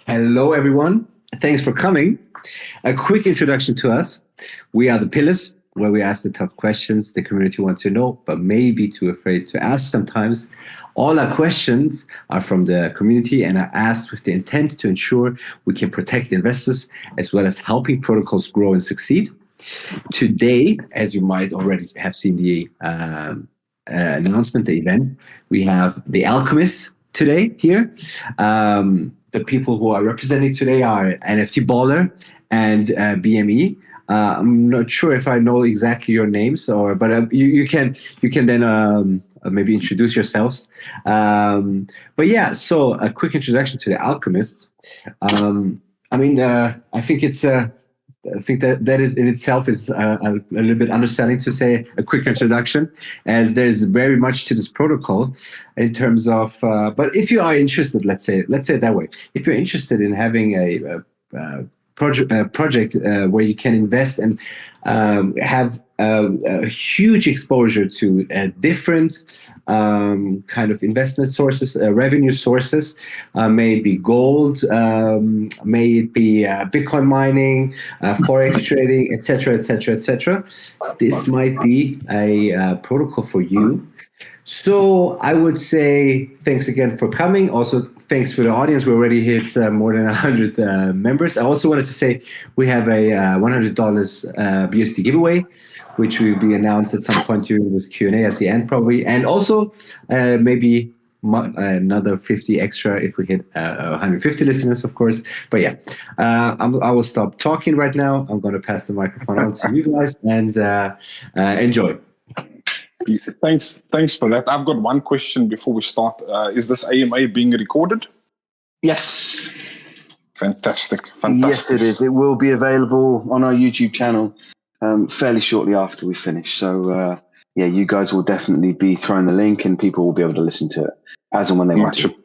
Hello, everyone. Thanks for coming. A quick introduction to us. We are the Pillars, where we ask the tough questions the community wants to know, but maybe too afraid to ask sometimes. All our questions are from the community and are asked with the intent to ensure we can protect investors as well as helping protocols grow and succeed. Today, as you might already have seen the announcement, the event, we have the Alchemists today here. The people who are representing today are NFT Baller and BME. I'm not sure if I know exactly your names, but you can then maybe introduce yourselves. But yeah, so a quick introduction to the Alchemists. I think it's I think that is in itself is a little bit underselling to say a quick introduction, as there's very much to this protocol in terms of. But if you are interested, let's say it that way. If you're interested in having a project where you can invest and have a huge exposure to different kind of investment sources, revenue sources, may it be gold, may it be Bitcoin mining, forex trading, etc., etc., etc. This might be a protocol for you. So I would say thanks again for coming. Also, thanks for the audience. We already hit more than 100 members. I also wanted to say we have a $100 BSD giveaway, which will be announced at some point during this Q&A at the end probably. And also maybe another 50 extra if we hit 150 listeners, of course. But yeah, I will stop talking right now. I'm going to pass the microphone on to you guys and enjoy. Thanks for that. I've got one question before we start. Is this AMA being recorded? Yes. Fantastic. Yes, it is. It will be available on our YouTube channel fairly shortly after we finish. So, yeah, you guys will definitely be throwing the link and people will be able to listen to it as and when they want to.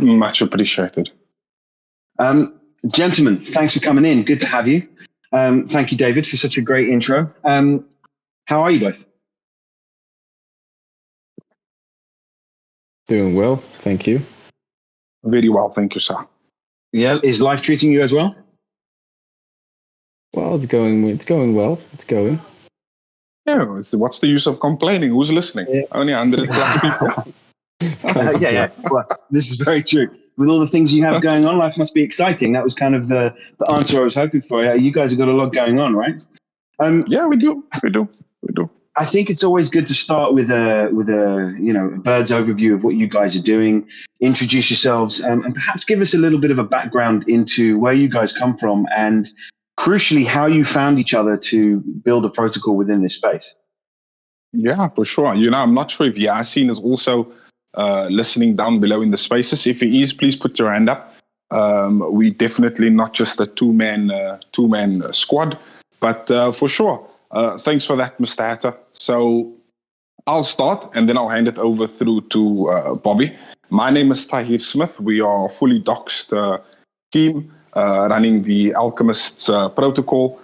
Much appreciated. Gentlemen, thanks for coming in. Good to have you. Thank you, David, for such a great intro. How are you both? Doing well, thank you. Very well, thank you, sir. Yeah, is life treating you as well? Well, it's going well. It's going. Yeah, what's the use of complaining? Who's listening? Yeah. Only 100 plus people. Yeah. Well, this is very true. With all the things you have going on, life must be exciting. That was kind of the answer I was hoping for. Yeah, you guys have got a lot going on, right? Yeah, we do. I think it's always good to start with a bird's overview of what you guys are doing. Introduce yourselves and perhaps give us a little bit of a background into where you guys come from and, crucially, how you found each other to build a protocol within this space. Yeah, for sure. I'm not sure if Yasin is also listening down below in the spaces. If he is, please put your hand up. We definitely not just a two-man squad, but for sure. Thanks for that, Mr. Hatter. So I'll start and then I'll hand it over through to Bobby. My name is Tahir Smith. We are a fully doxed team running the Alchemists protocol.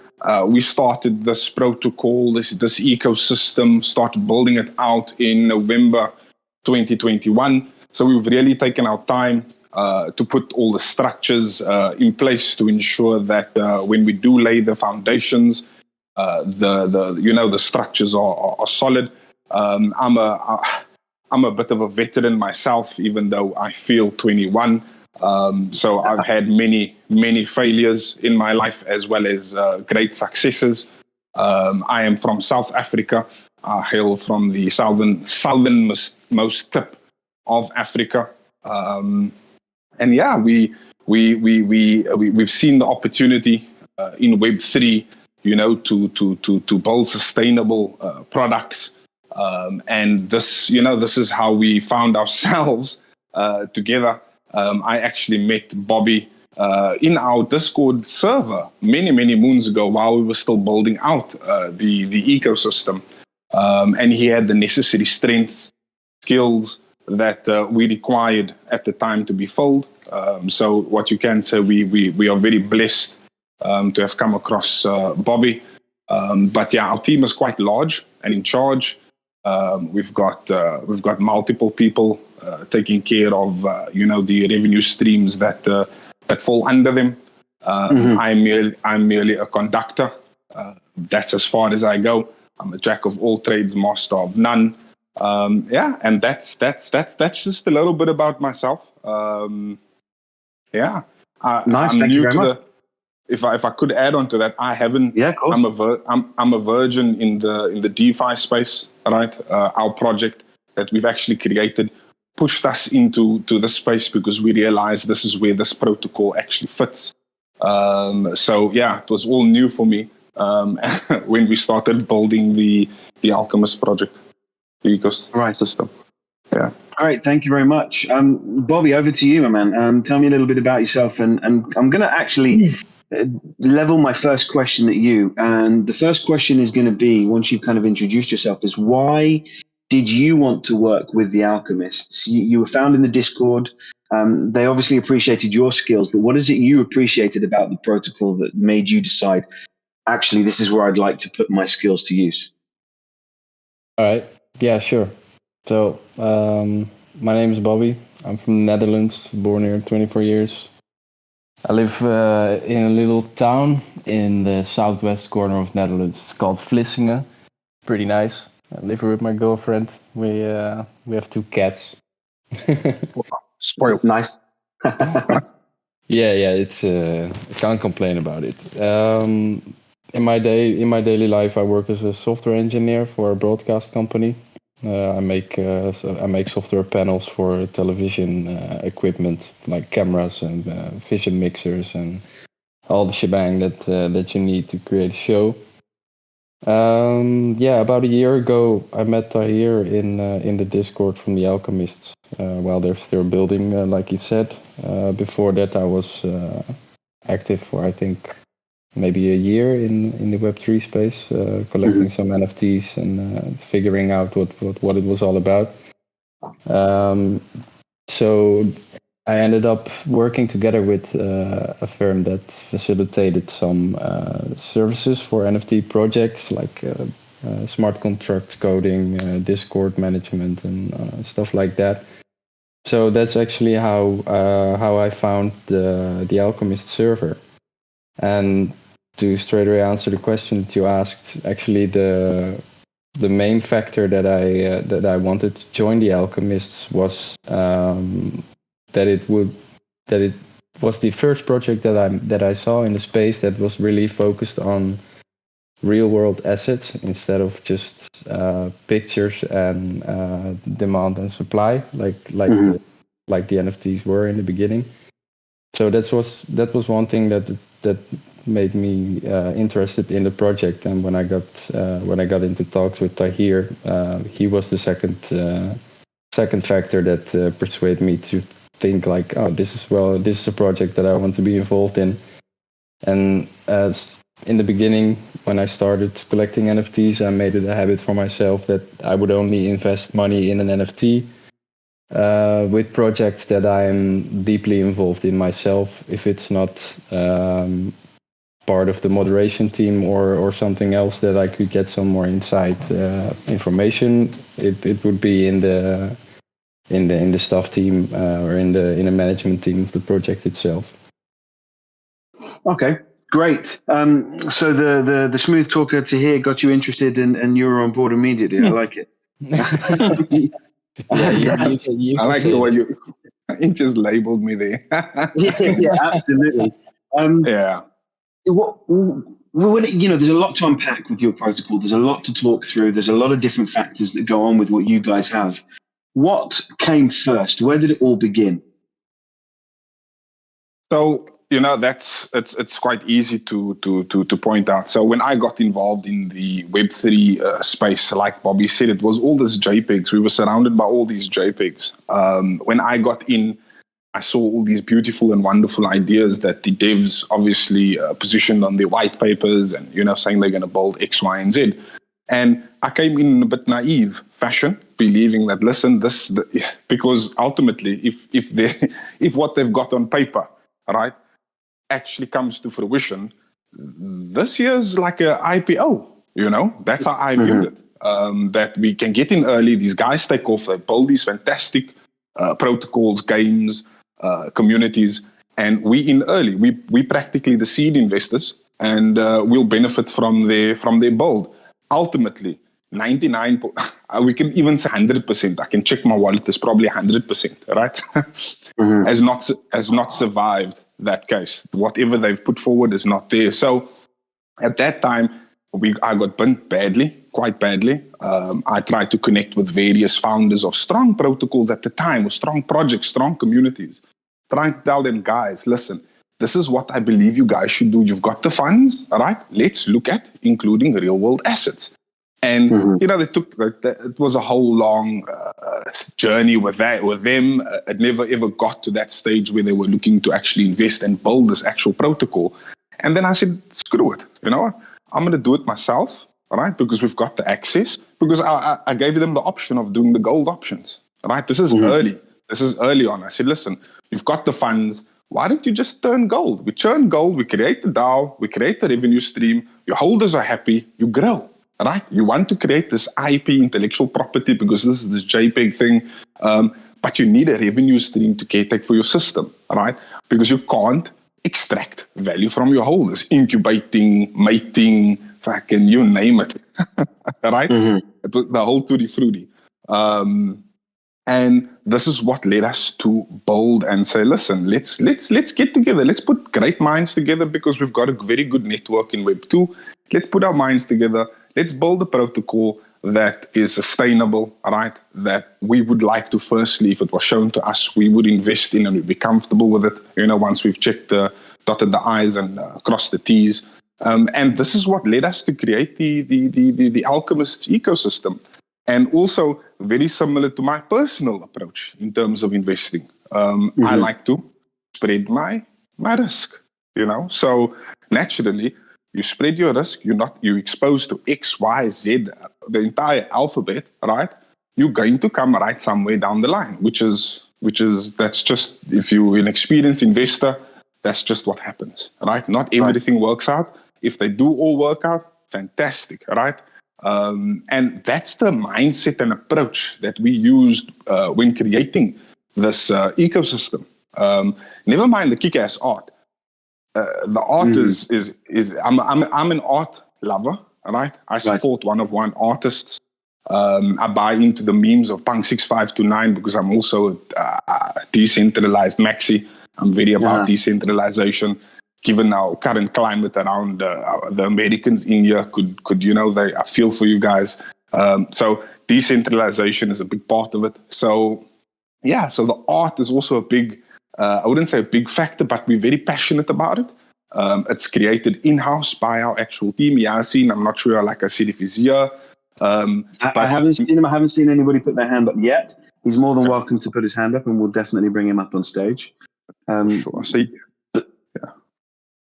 We started this protocol, this ecosystem, started building it out in November 2021. So we've really taken our time to put all the structures in place to ensure that when we do lay the foundations, the structures are solid. I'm a bit of a veteran myself, even though I feel 21. So I've had many failures in my life as well as great successes. I am from South Africa. I hail from the southernmost tip of Africa. And yeah, we've seen the opportunity in Web3, to build sustainable products. And this is how we found ourselves together. I actually met Bobby in our Discord server many moons ago while we were still building out the ecosystem. And he had the necessary strengths, skills that we required at the time to be filled. So what you can say, we are very blessed to have come across Bobby. But yeah, our team is quite large and in charge. We've got multiple people taking care of the revenue streams that that fall under them. I'm merely a conductor. That's as far as I go. I'm a jack of all trades, master of none. And that's just a little bit about myself. Nice. I'm Thank you new very to much. If I could add on to that, I haven't. Yeah, of course. I'm a virgin in the DeFi space, right? Our project that we've actually created pushed us into the space because we realized this is where this protocol actually fits. It was all new for me when we started building the Alchemists Project, the ecosystem. Yeah. Great, thank you very much. Bobby, over to you, my man. Tell me a little bit about yourself, and I'm going to actually level my first question at you. And the first question is going to be, once you've kind of introduced yourself, is why did you want to work with the Alchemists? You were found in the Discord. They obviously appreciated your skills, but what is it you appreciated about the protocol that made you decide, actually, this is where I'd like to put my skills to use? All right. Yeah, sure. So, my name is Bobby. I'm from the Netherlands, born here 24 years. I live in a little town in the southwest corner of Netherlands. It's called Vlissingen. Pretty nice. I live here with my girlfriend. We have 2 cats. Spoiled. Nice. Yeah. It's I can't complain about it. In my daily life, I work as a software engineer for a broadcast company. I make software panels for television equipment like cameras and vision mixers and all the shebang that you need to create a show. About a year ago, I met Tahir in the Discord from the Alchemists while they're still building, like you said. Before that, I was active for I think maybe a year in the Web3 space, collecting some NFTs and figuring out what it was all about. So I ended up working together with a firm that facilitated some services for NFT projects like smart contract coding, Discord management, and stuff like that. So that's actually how I found the Alchemist server. And to straight away answer the question that you asked, actually the main factor that I wanted to join the Alchemists was that it was the first project that I saw in the space that was really focused on real world assets instead of just pictures and demand and supply like the NFTs were in the beginning. So that was one thing that made me interested in the project. And when I got into talks with Tahir, he was the second factor that persuaded me to think like, oh, this is a project that I want to be involved in. And in the beginning, when I started collecting NFTs, I made it a habit for myself that I would only invest money in an NFT with projects that I'm deeply involved in myself. If it's not part of the moderation team or something else that I could get some more inside information, it would be in the staff team or in the management team of the project itself. Okay, great. So the smooth talker to here got you interested and you were on board immediately. I like it. You I like the way you just labeled me there. yeah, absolutely. Yeah. There's a lot to unpack with your protocol. There's a lot to talk through. There's a lot of different factors that go on with what you guys have. What came first? Where did it all begin? So it's quite easy to point out. So when I got involved in the Web3 space, like Bobby said, it was all this JPEGs. We were surrounded by all these JPEGs. When I got in, I saw all these beautiful and wonderful ideas that the devs obviously positioned on their white papers and, saying they're going to build X, Y, and Z. And I came in a bit naive fashion, believing that, listen, because ultimately, if what they've got on paper, right, actually comes to fruition, this year's like a IPO, that's how I viewed it. That we can get in early, these guys take off, they build these fantastic protocols, games, communities, And we in early. We practically the seed investors, and we'll benefit from their build. Ultimately, 99. We can even say 100%. I can check my wallet. It's probably 100%, right? Has not survived that case. Whatever they've put forward is not there. So at that time, I got burnt badly, quite badly. I tried to connect with various founders of strong protocols at the time, with strong projects, strong communities, trying to tell them, guys, listen, this is what I believe you guys should do. You've got the funds, all right? Let's look at including real world assets. And, it was a whole long journey with them. It never ever got to that stage where they were looking to actually invest and build this actual protocol. And then I said, screw it. You know what? I'm going to do it myself, all right? Because we've got the access. Because I gave them the option of doing the gold options, all right? This is early. This is early on. I said, listen, you've got the funds. Why don't you just turn gold? We turn gold. We create the DAO. We create the revenue stream. Your holders are happy. You grow. Right? You want to create this IP, intellectual property, because this is this JPEG thing, but you need a revenue stream to caretake for your system, right? Because you can't extract value from your holders, incubating, mating, fucking you name it, right? It was the whole tutti frutti. And this is what led us to build and say, listen, let's get together. Let's put great minds together, because we've got a very good network in Web2. Let's put our minds together. Let's build a protocol that is sustainable, right? That we would like to, firstly, if it was shown to us, we would invest in and we'd be comfortable with it, once we've checked, dotted the I's and crossed the T's. And this is what led us to create the Alchemists ecosystem. And also very similar to my personal approach in terms of investing. I like to spread my risk, So naturally, you spread your risk. You're exposed to X, Y, Z, the entire alphabet, right? You're going to come right somewhere down the line, which is that's just, if you're an experienced investor, that's just what happens, right? Not everything works out. If they do all work out, fantastic, right? And that's the mindset and approach that we used when creating this ecosystem. Never mind the kick-ass art. The art is I'm an art lover, right? I support one artists. I buy into the memes of Punk 6529 because I'm also a decentralized maxi. I'm very about decentralization. Given our current climate around the Americans in here, I feel for you guys. So decentralization is a big part of it. So the art is also a big, I wouldn't say a big factor, but we're very passionate about it. It's created in-house by our actual team. Yasin, I'm not sure, like I said, if he's here. I haven't seen him. I haven't seen anybody put their hand up yet. He's more than welcome to put his hand up, and we'll definitely bring him up on stage. Sure. See.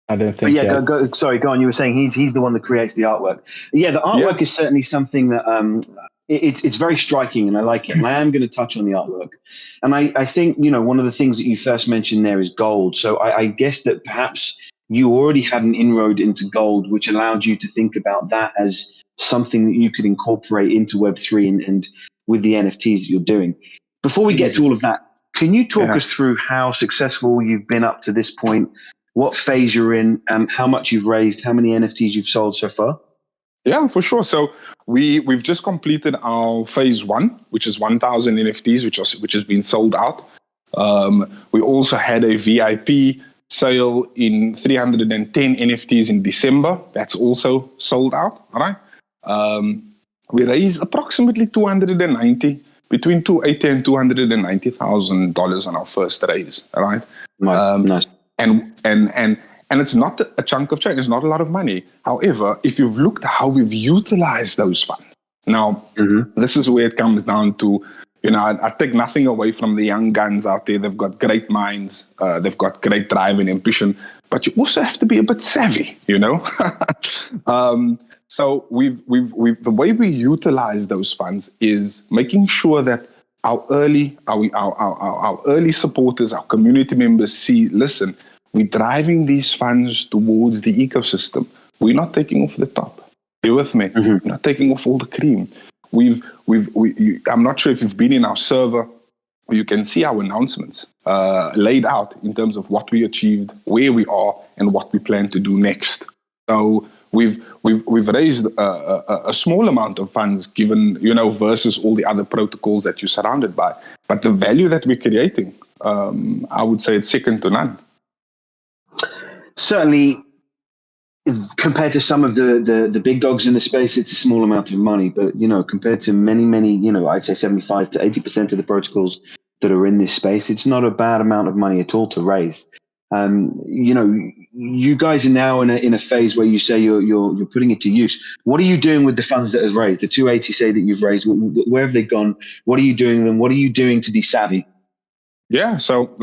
I don't think. Go on. You were saying he's the one that creates the artwork. Yeah, the artwork is certainly something that it's very striking, and I like it. And I am going to touch on the artwork, and I think one of the things that you first mentioned there is gold. So I guess that perhaps you already had an inroad into gold, which allowed you to think about that as something that you could incorporate into Web3 and with the NFTs that you're doing. Before we get to all of that, can you talk us through how successful you've been up to this point? What phase you're in, how much you've raised, how many NFTs you've sold so far? Yeah, for sure. So we've just completed our phase 1, which is 1,000 NFTs, which has been sold out. We also had a VIP sale in 310 NFTs in December. That's also sold out. All right. We raised approximately between $280,000 and $290,000 on our first raise. All right. Nice. And it's not a chunk of change. It's not a lot of money. However, if you've looked at how we've utilized those funds, now this is where it comes down to, I take nothing away from the young guns out there. They've got great minds. They've got great drive and ambition, but you also have to be a bit savvy, So we've the way we utilize those funds is making sure that our early supporters, our community members see, listen, we're driving these funds towards the ecosystem. We're not taking off the top. You're with me? We're not taking off all the cream. I'm not sure if you've been in our server. you can see our announcements laid out in terms of what we achieved, where we are, and what we plan to do next. So we've raised a small amount of funds, given versus all the other protocols that you're surrounded by. But the value that we're creating, I would say, it's second to none. Certainly, compared to some of the big dogs in the space, it's a small amount of money. But compared to many, I'd say 75 to 80% of the protocols that are in this space, it's not a bad amount of money at all to raise. You guys are now in a phase where you say you're putting it to use. What are you doing with the funds that have raised? The 280 say that you've raised. Where have they gone? What are you doing with them? What are you doing to be savvy? Yeah, so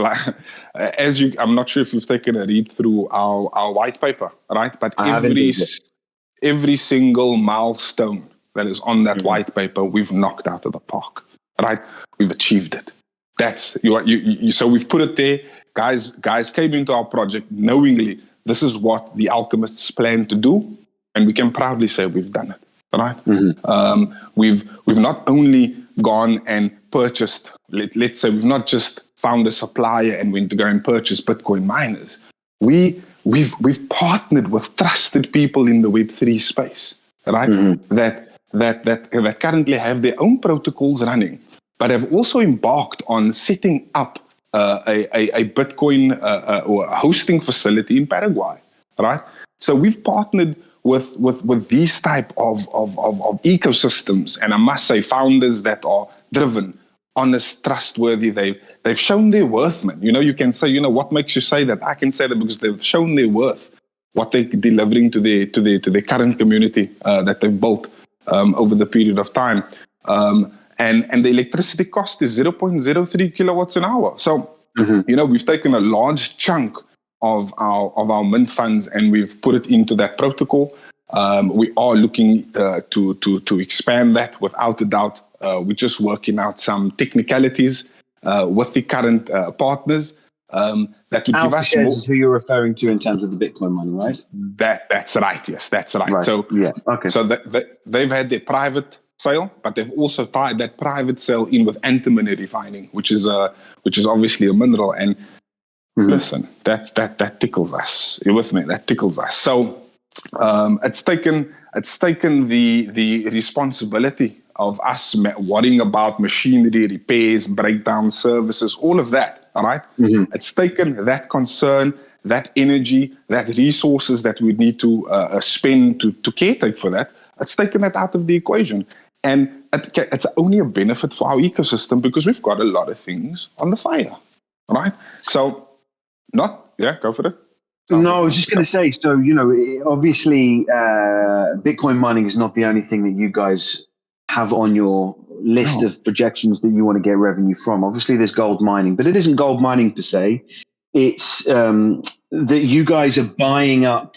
I'm not sure if you've taken a read through our white paper, right? But every single milestone that is on that white paper, we've knocked out of the park, right? We've achieved it. That's so we've put it there. Guys came into our project knowingly this is what the Alchemists plan to do, and we can proudly say we've done it, right? We've not only gone and purchased. Let's say we've not just found a supplier and went to go and purchase Bitcoin miners. We've partnered with trusted people in the Web3 space, right? That currently have their own protocols running, but have also embarked on setting up a Bitcoin or a hosting facility in Paraguay, right? So we've partnered with these type of ecosystems, and I must say, founders that are driven, honest, trustworthy. They've shown their worth, man. You can say, what makes you say that? I can say that because they've shown their worth, what they're delivering to their current community that they've built over the period of time. And the electricity cost is 0.03 kilowatts an hour. So, we've taken a large chunk of our mint funds and we've put it into that protocol. We are looking to expand that without a doubt. We're just working out some technicalities with the current partners that would give us more. Is who you're referring to in terms of the Bitcoin money, right? That's right. Yes, that's right. So So they've had their private sale, but they've also tied that private sale in with antimony refining, which is obviously a mineral. And listen, that tickles us. You're with me? That tickles us. So it's taken the responsibility of us worrying about machinery, repairs, breakdown services, all of that. All right. It's taken that concern, that energy, that resources that we need to spend to caretake for that. It's taken that out of the equation. And it's only a benefit for our ecosystem because we've got a lot of things on the fire, right? So, go for it. No, I was just going to say, so, obviously, Bitcoin mining is not the only thing that you guys have on your list of projections that you want to get revenue from. Obviously, there's gold mining, but it isn't gold mining per se. It's that you guys are buying up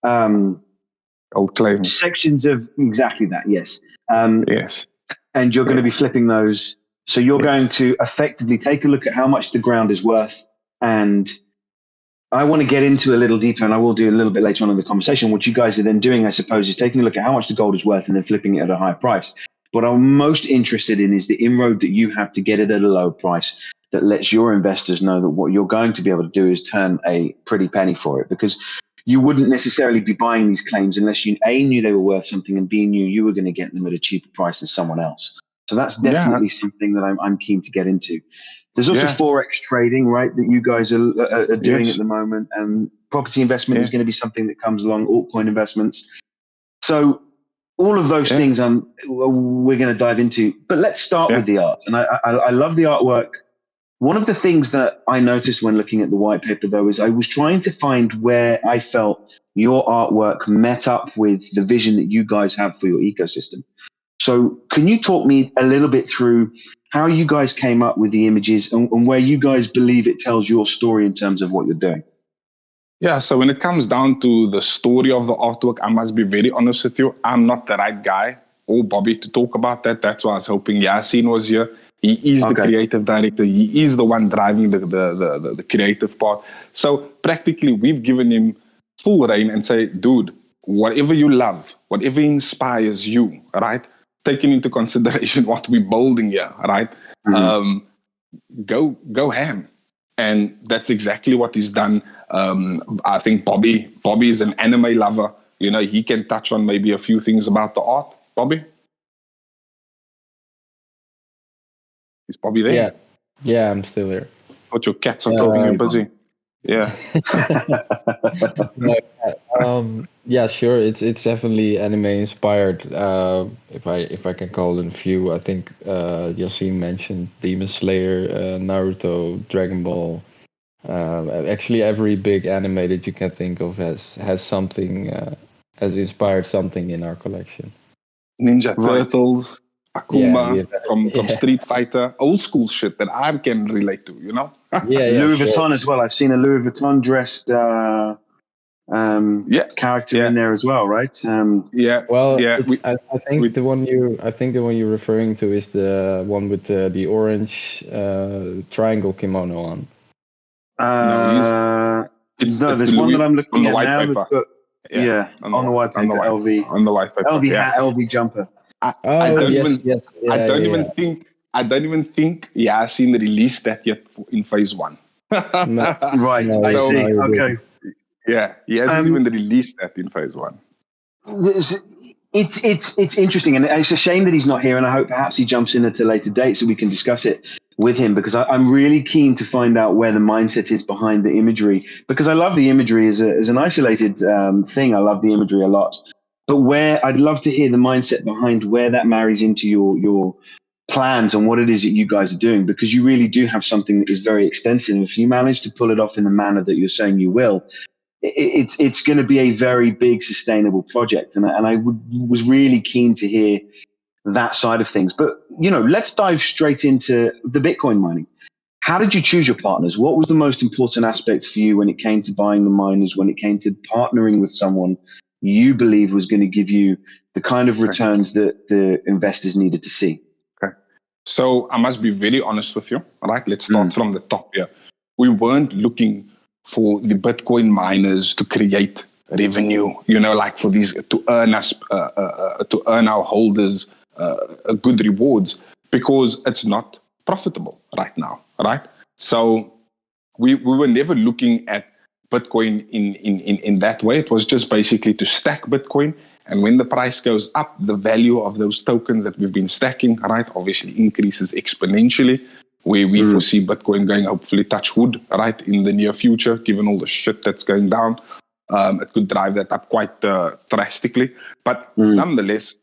old claim sections of exactly that. Yes. Yes. And you're going to be flipping those. So you're going to effectively take a look at how much the ground is worth. And I want to get into a little deeper, and I will do a little bit later on in the conversation. What you guys are then doing, I suppose, is taking a look at how much the gold is worth and then flipping it at a higher price. What I'm most interested in is the inroad that you have to get it at a low price that lets your investors know that what you're going to be able to do is turn a pretty penny for it, because you wouldn't necessarily be buying these claims unless you A, knew they were worth something, and B, knew you were going to get them at a cheaper price than someone else. So that's definitely something that I'm keen to get into. There's also Forex trading, right, that you guys are doing at the moment, and property investment is going to be something that comes along, altcoin investments. So all of those things we're going to dive into. But let's start with the art. And I love the artwork. One of the things that I noticed when looking at the white paper, though, is I was trying to find where I felt your artwork met up with the vision that you guys have for your ecosystem. So can you talk me a little bit through how you guys came up with the images and where you guys believe it tells your story in terms of what you're doing? Yeah, so when it comes down to the story of the artwork, I must be very honest with you. I'm not the right guy or Bobby to talk about that. That's why I was hoping Yasin was here. He is the creative director. He is the one driving the creative part. So practically, we've given him full reign and say, dude, whatever you love, whatever inspires you, right? Taking into consideration what we're building here, right? go ham. And that's exactly what he's done. I think Bobby is an anime lover. You know, he can touch on maybe a few things about the art. Bobby? Is Bobby there? Yeah, I'm still here. Thought your cats are keeping you busy. Yeah. Yeah, sure. It's definitely anime inspired. If I can call it a few, I think Yassine mentioned Demon Slayer, Naruto, Dragon Ball. Actually, every big anime that you can think of has something has inspired something in our collection. Ninja Turtles, Akuma from Street Fighter, old school shit that I can relate to, you know? Louis Vuitton as well. I've seen a Louis Vuitton dressed character in there as well, right? I think the one you're referring to is the one with the orange triangle kimono on. It's there's the one Louis, that I'm looking on the at white now. paper. On the white paper, LV. On the white paper. LV hat, LV jumper. I don't even think Yassine released that yet in phase 1. Right, I see. Okay. Yeah, he hasn't even released that in phase 1. It's interesting, and it's a shame that he's not here. And I hope perhaps he jumps in at a later date so we can discuss it with him, because I'm really keen to find out where the mindset is behind the imagery. Because I love the imagery as an isolated thing. I love the imagery a lot, but where I'd love to hear the mindset behind where that marries into your plans and what it is that you guys are doing, because you really do have something that is very extensive. If you manage to pull it off in the manner that you're saying you will, it's going to be a very big sustainable project. And I was really keen to hear that side of things. But, let's dive straight into the Bitcoin mining. How did you choose your partners? What was the most important aspect for you when it came to buying the miners, when it came to partnering with someone you believe was going to give you the kind of returns that the investors needed to see? Okay. So I must be very honest with you. All right, let's start from the top here. We weren't looking for the Bitcoin miners to create revenue, like for these to earn us, to earn our holders good rewards, because it's not profitable right now, right? So we were never looking at Bitcoin in that way. It was just basically to stack Bitcoin, and when the price goes up, the value of those tokens that we've been stacking, right, obviously increases exponentially. We foresee Bitcoin going, hopefully, touch wood, right, in the near future, given all the shit that's going down. It could drive that up quite drastically. But nonetheless,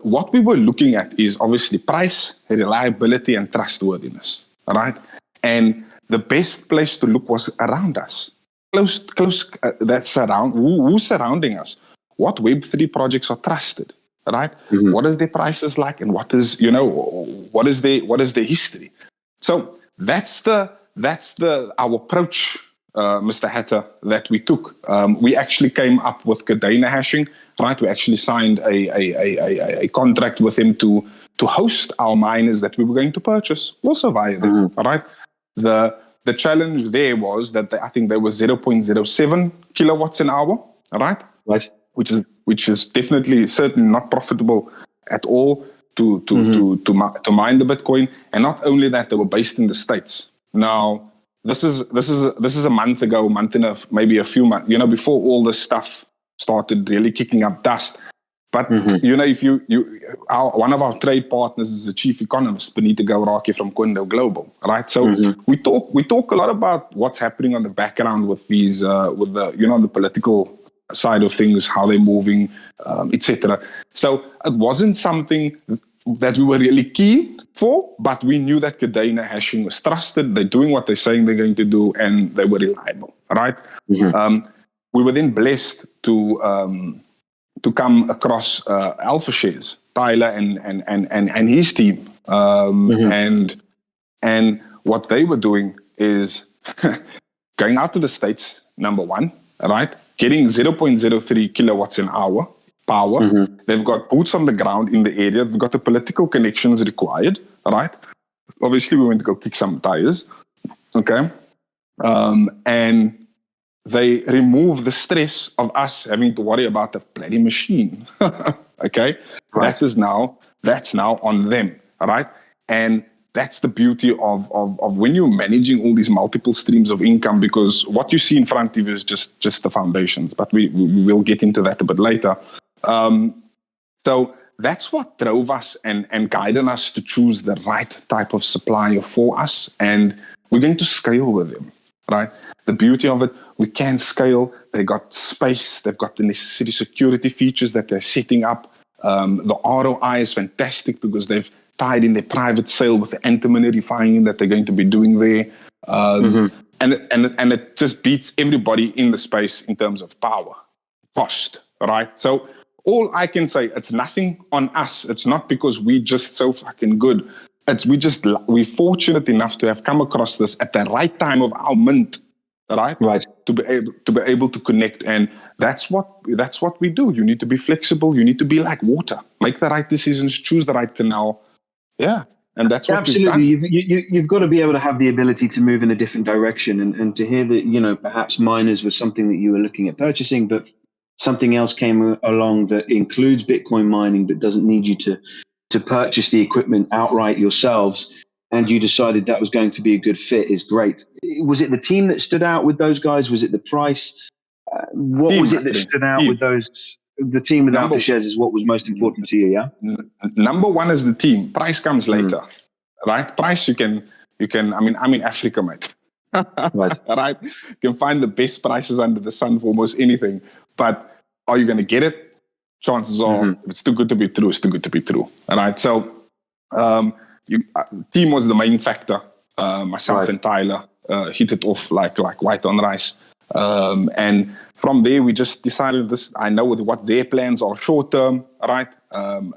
what we were looking at is obviously price, reliability, and trustworthiness, right? And the best place to look was around us. Close who's surrounding us? What Web3 projects are trusted, right? What is their prices like, and what is their history? So that's our approach, Mr. Hatter, that we took. We actually came up with Cadena hashing, right? We actually signed a contract with him to host our miners that we were going to purchase, also via them, right? The challenge there was that I think there was 0.07 kilowatts an hour, right? Right. Which is certainly not profitable at all to mine the Bitcoin. And not only that, they were based in the States. Now, this is a month ago, maybe a few months, before all this stuff started really kicking up dust. But if one of our trade partners is a chief economist, Benita Gauraki from Quendo Global, right? So we talk a lot about what's happening on the background with these with the political side of things, how they're moving, etc. So it wasn't something that we were really keen for, but we knew that Cadena hashing was trusted. They're doing what they're saying they're going to do, and they were reliable, right? We were then blessed to come across Alpha Shares, Tyler and his team, and what they were doing is going out to the States, number one, right? Getting 0.03 kilowatts an hour power. They've got boots on the ground in the area. They've got the political connections required, right? Obviously, we went to go kick some tires, okay? And they remove the stress of us having to worry about the bloody machine, okay? Right. That's now on them, right? And that's the beauty of when you're managing all these multiple streams of income, because what you see in front of you is just the foundations, but we will get into that a bit later. So that's what drove us and guided us to choose the right type of supplier for us, and we're going to scale with them, right? The beauty of it, we can scale. They got space, they've got the necessary security features that they're setting up. The ROI is fantastic because they've tied in their private sale with the antimony refining that they're going to be doing there. And it just beats everybody in the space in terms of power, cost, right? So all I can say, it's nothing on us. It's not because we're just so fucking good. We're fortunate enough to have come across this at the right time of our mint, right? To be able to connect, and that's what we do. You need to be flexible. You need to be like water. Make the right decisions. Choose the right canal. Yeah, and that's what absolutely. we've done. You've got to be able to have the ability to move in a different direction, and to hear that perhaps miners was something that you were looking at purchasing, but something else came along that includes Bitcoin mining, but doesn't need you to purchase the equipment outright yourselves, and you decided that was going to be a good fit, is great. Was it the team that stood out with those guys? Was it the price? What was it that stood out with those? The team without the shares is what was most important to you, yeah? Number one is the team. Price comes later, right? Price, you can. I mean, I'm in Africa, mate. Right. Right? You can find the best prices under the sun for almost anything. But are you going to get it? Chances are, if it's too good to be true, it's too good to be true. All right. So, team was the main factor. Myself and Tyler hit it off like white on rice. And from there, we just decided this. I know what their plans are: short term, right,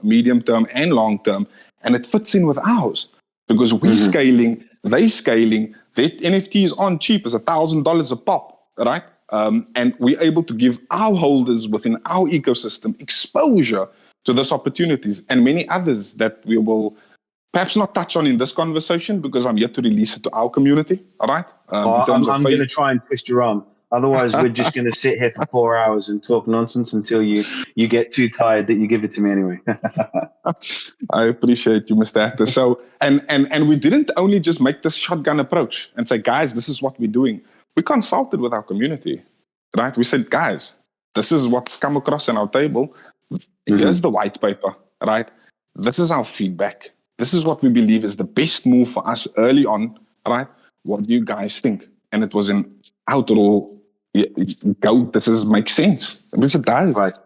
medium term, and long term, and it fits in with ours because we're scaling, they scaling. Their NFTs aren't cheap; it's $1,000 a pop, right? And we're able to give our holders within our ecosystem exposure to those opportunities and many others that we will perhaps not touch on in this conversation because I'm yet to release it to our community. All right. I'm going to try and twist your arm. Otherwise, we're just going to sit here for 4 hours and talk nonsense until you get too tired that you give it to me anyway. I appreciate you, Mr. Actor. So, and we didn't only just make this shotgun approach and say, guys, this is what we're doing. We consulted with our community, right? We said, guys, this is what's come across on our table. Here's the white paper, right? This is our feedback. This is what we believe is the best move for us early on, right? What do you guys think? And it was an outright, this makes sense. Which it does, right?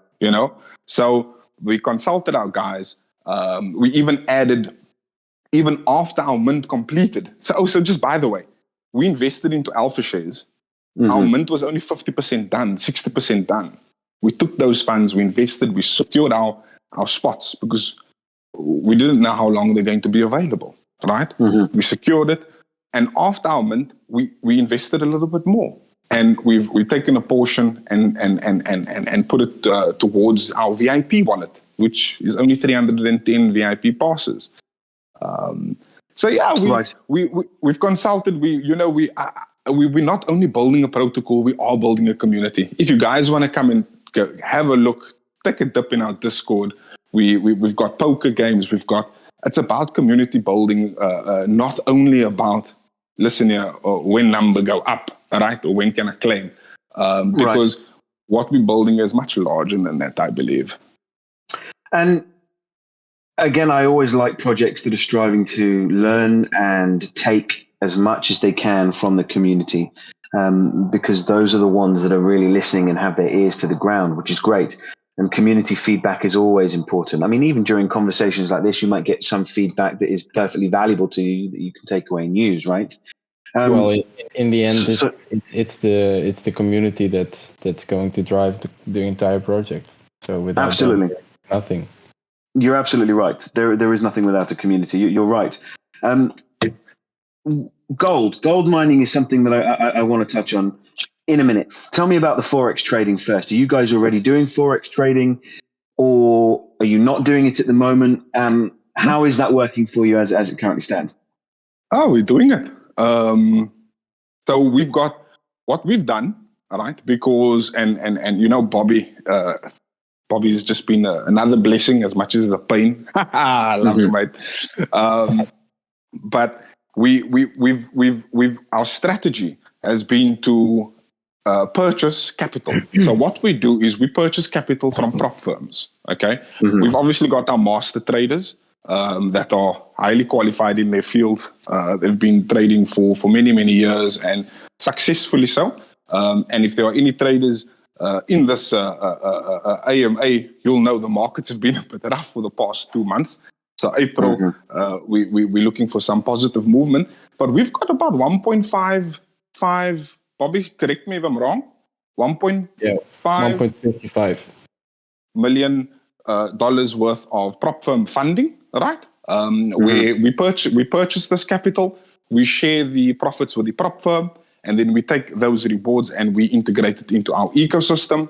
So we consulted our guys. We even added, even after our mint completed. So just by the way, we invested into alpha shares. Our mint was only 50% done, 60% done. We took those funds, we invested, we secured our spots because we didn't know how long they're going to be available, right? We secured it. And after our mint, we invested a little bit more. And we've taken a portion and put it towards our VIP wallet, which is only 310 VIP passes. So yeah, we've consulted. We're not only building a protocol, we are building a community. If you guys want to come and have a look, take a dip in our Discord. We've got poker games. It's about community building, not only about listen here, when number go up, right, or when can I claim? Because what we're building is much larger than that, I believe. And again, I always like projects that are striving to learn and take as much as they can from the community, because those are the ones that are really listening and have their ears to the ground, which is great. And community feedback is always important. I mean, even during conversations like this, you might get some feedback that is perfectly valuable to you that you can take away and use, right? Well, in the end, it's the community that's going to drive the entire project. So without absolutely them, nothing. You're absolutely right. There is nothing without a community. You're right. Gold mining is something that I want to touch on in a minute. Tell me about the Forex trading first. Are you guys already doing Forex trading, or are you not doing it at the moment? How is that working for you as it currently stands? Oh, we're doing it. So we've got what we've done, all right? Because and Bobby's just been another blessing as much as the pain. I love you, mate. but our strategy has been to purchase capital. So what we do is we purchase capital from prop firms. Okay, we've obviously got our master traders that are highly qualified in their field. They've been trading for many years and successfully so. And if there are any traders in this AMA, you'll know the markets have been a bit rough for the past 2 months. So April, we're looking for some positive movement. But we've got about 1.55, Bobby, correct me if I'm wrong, 1.55 million dollars worth of prop firm funding, right? Where we purchase this capital, we share the profits with the prop firm, and then we take those rewards and we integrate it into our ecosystem.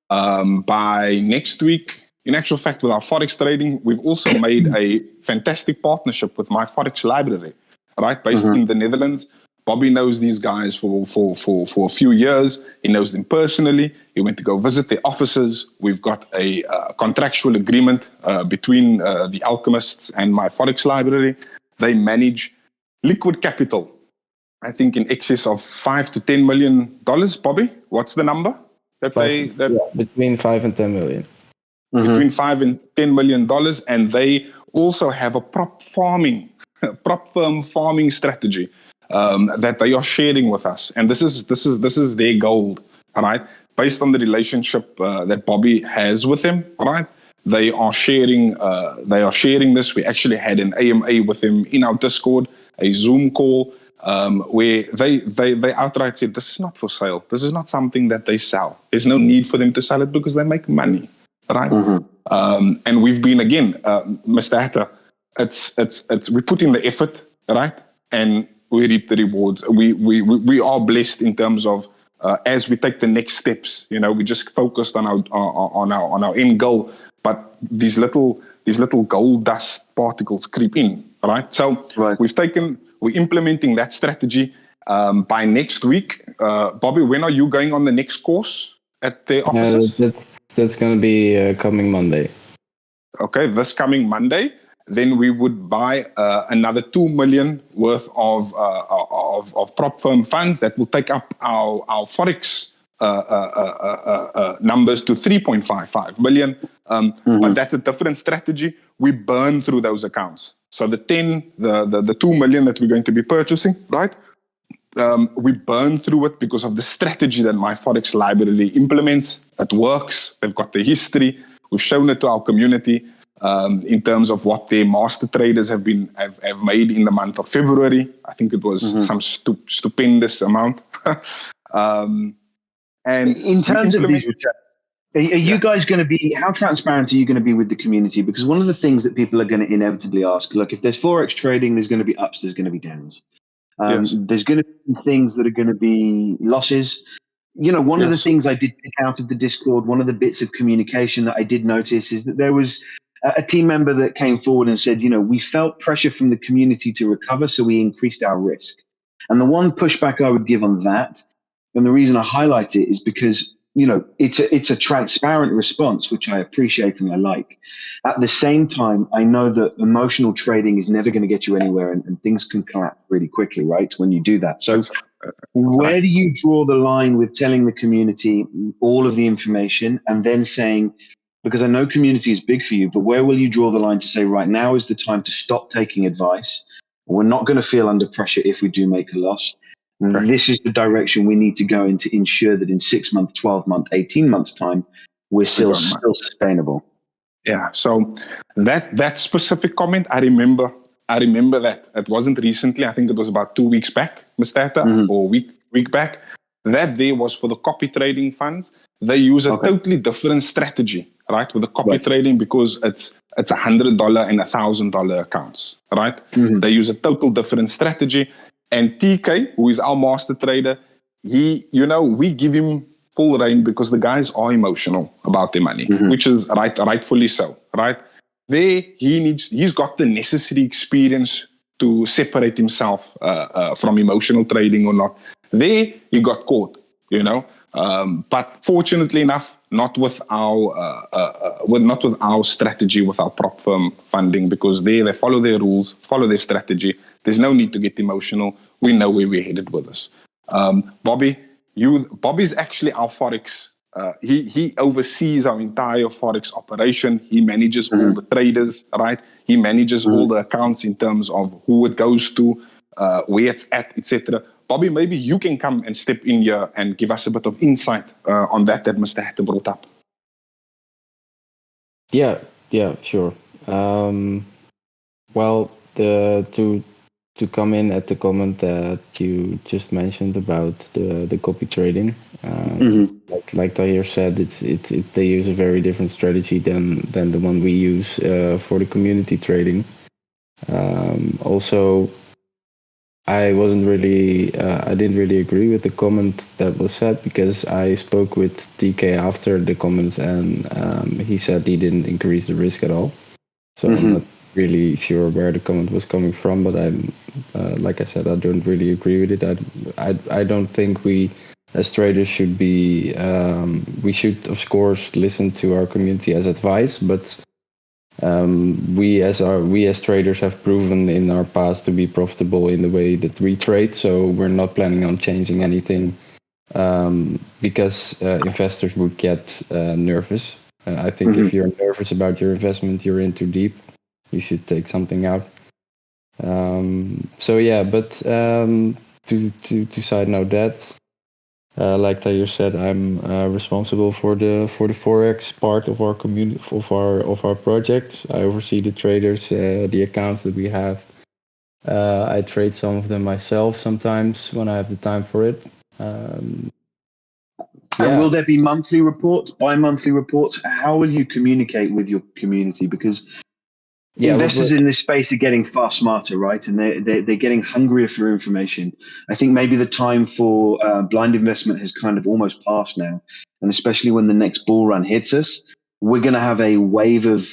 By next week, in actual fact, with our Forex trading, we've also made a fantastic partnership with my Forex library, right? Based in the Netherlands. Bobby knows these guys for a few years. He knows them personally. He went to go visit their offices. We've got a contractual agreement between the Alchemists and my Forex library. They manage liquid capital, I think in excess of $5 to $10 million. Bobby, what's the number between 5 and 10 million? Between $5 and $10 million, and they also have a prop firm farming strategy that they are sharing with us, and this is their gold, all right? Based on the relationship that Bobby has with them, all right? They are sharing this. We actually had an AMA with them in our Discord, a Zoom call, where they outright said, this is not for sale. This is not something that they sell. There's no need for them to sell it because they make money, right? And we've been, again, Mr. Hatter, it's we put in the effort, right? And we reap the rewards. We are blessed in terms of as we take the next steps. You know, we just focused on our end goal, but these little gold dust particles creep in, right? So we're implementing that strategy. By next week, Bobby, when are you going on the next course at the offices? That's going to be coming Monday. Okay, this coming Monday. Then we would buy another 2 million worth of prop firm funds that will take up our Forex numbers to 3.55 million. But that's a different strategy. We burn through those accounts. So the 2 million that we're going to be purchasing, right? We burn through it because of the strategy that my Forex library implements. It works. They've got the history. We've shown it to our community. In terms of what their master traders have made in the month of February. I think it was some stupendous amount. And in terms of these returns, are you guys going to be, how transparent are you going to be with the community? Because one of the things that people are going to inevitably ask, look, if there's Forex trading, there's going to be ups, there's going to be downs. There's going to be things that are going to be losses. You know, one of the things I did pick out of the Discord, one of the bits of communication that I did notice is that there was a team member that came forward and said, you know, we felt pressure from the community to recover, so we increased our risk. And the one pushback I would give on that, and the reason I highlight it, is because, you know, it's a transparent response, which I appreciate and I like. At the same time, I know that emotional trading is never going to get you anywhere, and things can collapse really quickly, right, when you do that. So where do you draw the line with telling the community all of the information and then saying, because I know community is big for you, but where will you draw the line to say, right, now is the time to stop taking advice? We're not going to feel under pressure if we do make a loss. Right. This is the direction we need to go in to ensure that in 6 months, 12 months, 18 months time, we're still sustainable. Yeah. So that specific comment, I remember that. It wasn't recently. I think it was about 2 weeks back, Mr. Hatter, or week back. That there was for the copy trading funds. They use a totally different strategy, right? With the copy trading, because it's $100 and $1,000 accounts, right? They use a total different strategy. And TK, who is our master trader, we give him full reign because the guys are emotional about their money, which is rightfully so, right? There, he's got the necessary experience to separate himself from emotional trading or not. There, he got caught, you know. But fortunately enough, not with our strategy, with our prop firm funding, because they follow their rules, follow their strategy. There's no need to get emotional. We know where we're headed with this. Bobby's actually our Forex. He oversees our entire Forex operation. He manages all the traders, right? He manages all the accounts in terms of who it goes to, where it's at, etc. Bobby, maybe you can come and step in here and give us a bit of insight on that Mr. Hatter brought up. Yeah, sure. Well, to come in at the comment that you just mentioned about the copy trading, like Tahir said, they use a very different strategy than the one we use for the community trading. Also, I didn't really agree with the comment that was said, because I spoke with TK after the comment, and he said he didn't increase the risk at all. So I'm not really sure where the comment was coming from, but I'm like I said, I don't really agree with it. I don't think we as traders should be. We should of course listen to our community as advice, but we as traders have proven in our past to be profitable in the way that we trade. So we're not planning on changing anything because investors would get nervous. I think if you're nervous about your investment, you're in too deep. You should take something out. So yeah, but to side note that, like Tahir said, I'm responsible for the Forex part of our community, of our project. I oversee the traders, the accounts that we have. I trade some of them myself sometimes when I have the time for it. And will there be monthly reports, bi-monthly reports? How will you communicate with your community? Because investors in this space are getting far smarter, right? And they're getting hungrier for information. I think maybe the time for blind investment has kind of almost passed now. And especially when the next bull run hits us, we're going to have a wave of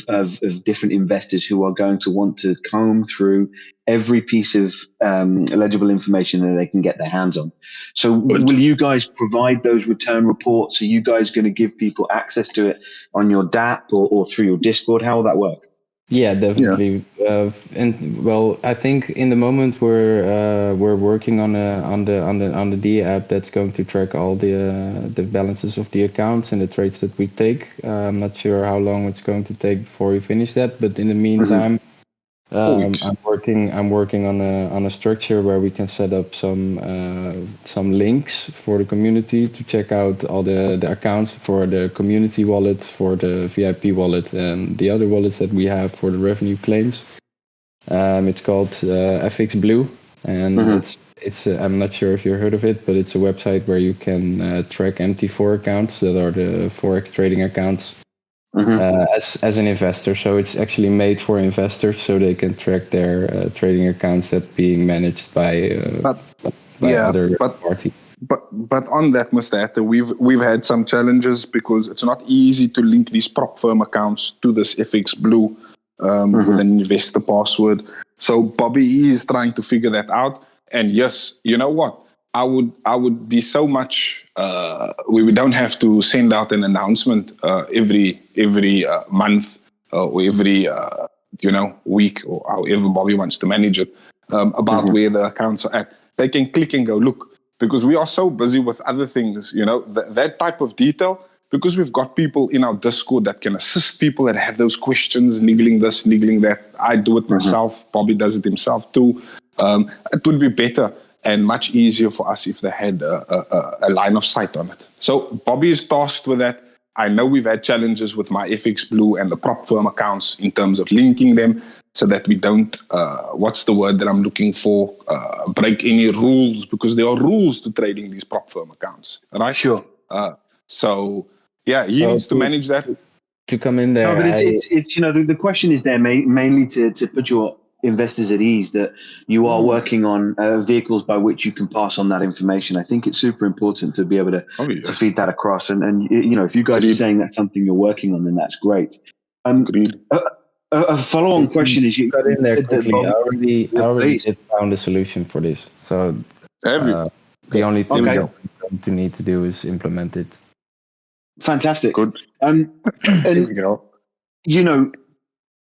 different investors who are going to want to comb through every piece of eligible information that they can get their hands on. So will you guys provide those return reports? Are you guys going to give people access to it on your DApp or through your Discord? How will that work? Yeah, definitely. And well, I think in the moment we're working on the D app that's going to track all the balances of the accounts and the trades that we take. I'm not sure how long it's going to take before we finish that, but in the meantime, I'm working on a structure where we can set up some links for the community to check out all the accounts for the community wallet, for the VIP wallet, and the other wallets that we have for the revenue claims. It's called FX Blue, and it's I'm not sure if you heard of it, but it's a website where you can track MT4 accounts that are the Forex trading accounts. As an investor, so it's actually made for investors, so they can track their trading accounts that being managed by other parties. But on that, Mr. Hatter, we've had some challenges because it's not easy to link these prop firm accounts to this FX Blue with an investor password. So Bobby is trying to figure that out. And yes, you know what? I would be so much. We don't have to send out an announcement every month or every week or however Bobby wants to manage it about where the accounts are at. They can click and go look, because we are so busy with other things. That type of detail. Because we've got people in our Discord that can assist people that have those questions, niggling this, niggling that. I do it myself. Bobby does it himself too. It would be better and much easier for us if they had a line of sight on it. So Bobby is tasked with that. I know we've had challenges with my FX Blue and the prop firm accounts in terms of linking them so that we don't, what's the word that I'm looking for, break any rules, because there are rules to trading these prop firm accounts, right? Sure. So, yeah, he needs to manage that. To come in there. No, but it's the question is there mainly to put your investors at ease that you are working on vehicles by which you can pass on that information. I think it's super important to be able to feed that across. And if you guys are saying that's something you're working on, then that's great. A follow-on question is got in there quickly. I already did found a solution for this. So the only thing that we're going to need to do is implement it. Fantastic. Good. And here we go.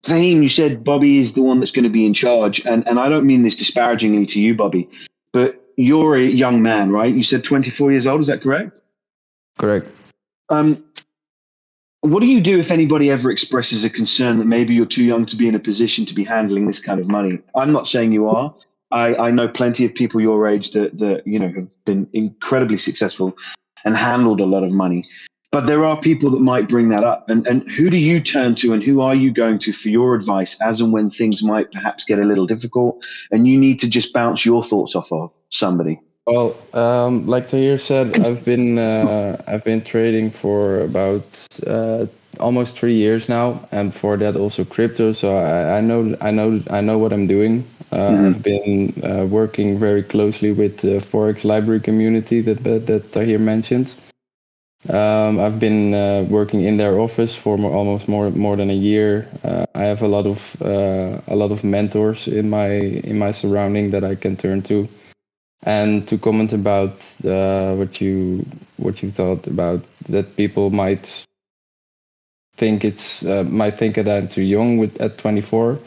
Fahim, you said Bobby is the one that's going to be in charge, and I don't mean this disparagingly to you, Bobby, but you're a young man, right? You said 24 years old, is that correct? Correct. What do you do if anybody ever expresses a concern that maybe you're too young to be in a position to be handling this kind of money? I'm not saying you are. I know plenty of people your age that have been incredibly successful and handled a lot of money. But there are people that might bring that up. And who do you turn to, and who are you going to for your advice as and when things might perhaps get a little difficult and you need to just bounce your thoughts off of somebody? Well, like Tahir said, I've been trading for about almost 3 years now, and before that also crypto. So I know what I'm doing. I've been working very closely with the Forex library community that Tahir mentioned. I've been working in their office for almost more than a year. I have a lot of mentors in my surrounding that I can turn to. And to comment about what you thought about that people might think that I'm too young at 24,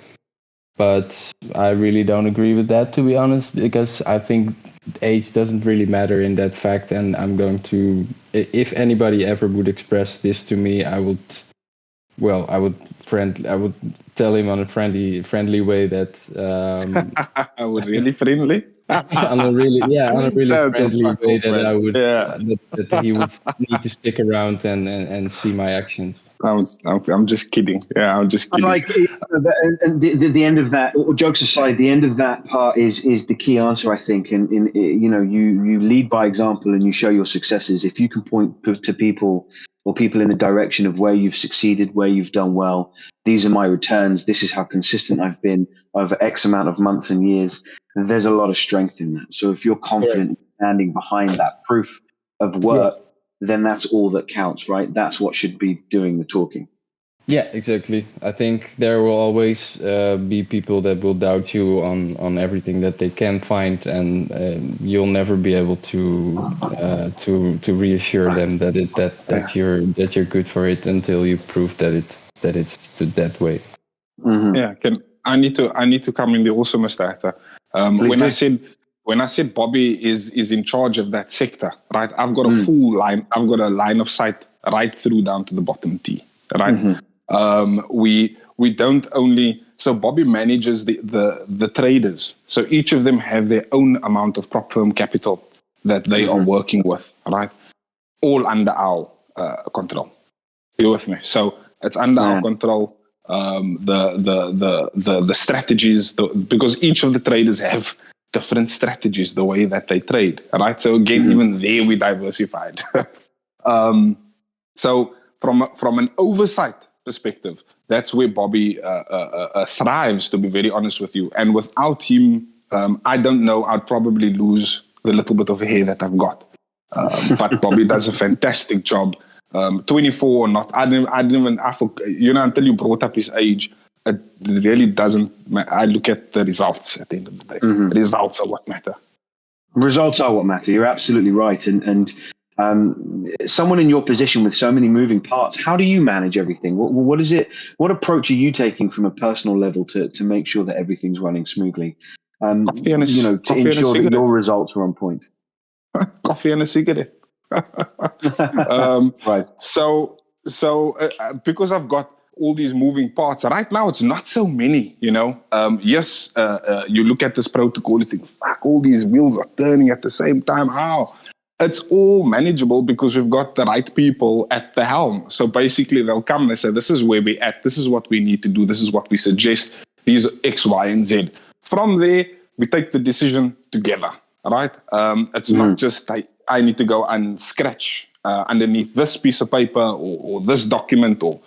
but I really don't agree with that, to be honest, because I think age doesn't really matter in that fact. And I'm going to, if anybody ever would express this to me, I would tell him on a friendly way that I would really friendly. on a really friendly way that I would that he would need to stick around and see my actions. I'm just kidding. Yeah, I'm just kidding. Like, the end of that, jokes aside, the end of that part is the key answer, I think. And you lead by example and you show your successes. If you can point to people in the direction of where you've succeeded, where you've done well, these are my returns, this is how consistent I've been over X amount of months and years, there's a lot of strength in that. So if you're confident standing behind that proof of work, then that's all that counts, right? That's what should be doing the talking. Yeah, exactly. I think there will always be people that will doubt you on everything that they can find, and you'll never be able to reassure them that you're good for it until you prove that it's that way. Mm-hmm. Yeah, I need to come in there also, Mr. Atta. When I said Bobby is in charge of that sector, right? I've got a full line. I've got a line of sight right through down to the bottom T, right? We don't only, so Bobby manages the traders. So each of them have their own amount of prop firm capital that they are working with, right? All under our control. You with me? So it's under our control. The strategies, because each of the traders have different strategies, the way that they trade, right? So again, even there we diversified. So from an oversight perspective, that's where Bobby thrives, to be very honest with you. And without him, I don't know, I'd probably lose the little bit of hair that I've got. But Bobby does a fantastic job. 24 or not, I didn't even, until you brought up his age, it really doesn't matter. I look at the results at the end of the day. The results are what matter. Results are what matter. You're absolutely right. And someone in your position with so many moving parts, how do you manage everything? What is it? What approach are you taking from a personal level to make sure that everything's running smoothly? To ensure that your results are on point. Coffee and a cigarette. Right. So because I've got all these moving parts right now, it's not so many. You look at this protocol, you think, fuck, all these wheels are turning at the same time. How? It's all manageable because we've got the right people at the helm. So basically, they'll come and they say, "This is where we're at. This is what we need to do. This is what we suggest. These X, Y, and Z." From there, we take the decision together. Right? It's not just I need to go and scratch underneath this piece of paper or this document, or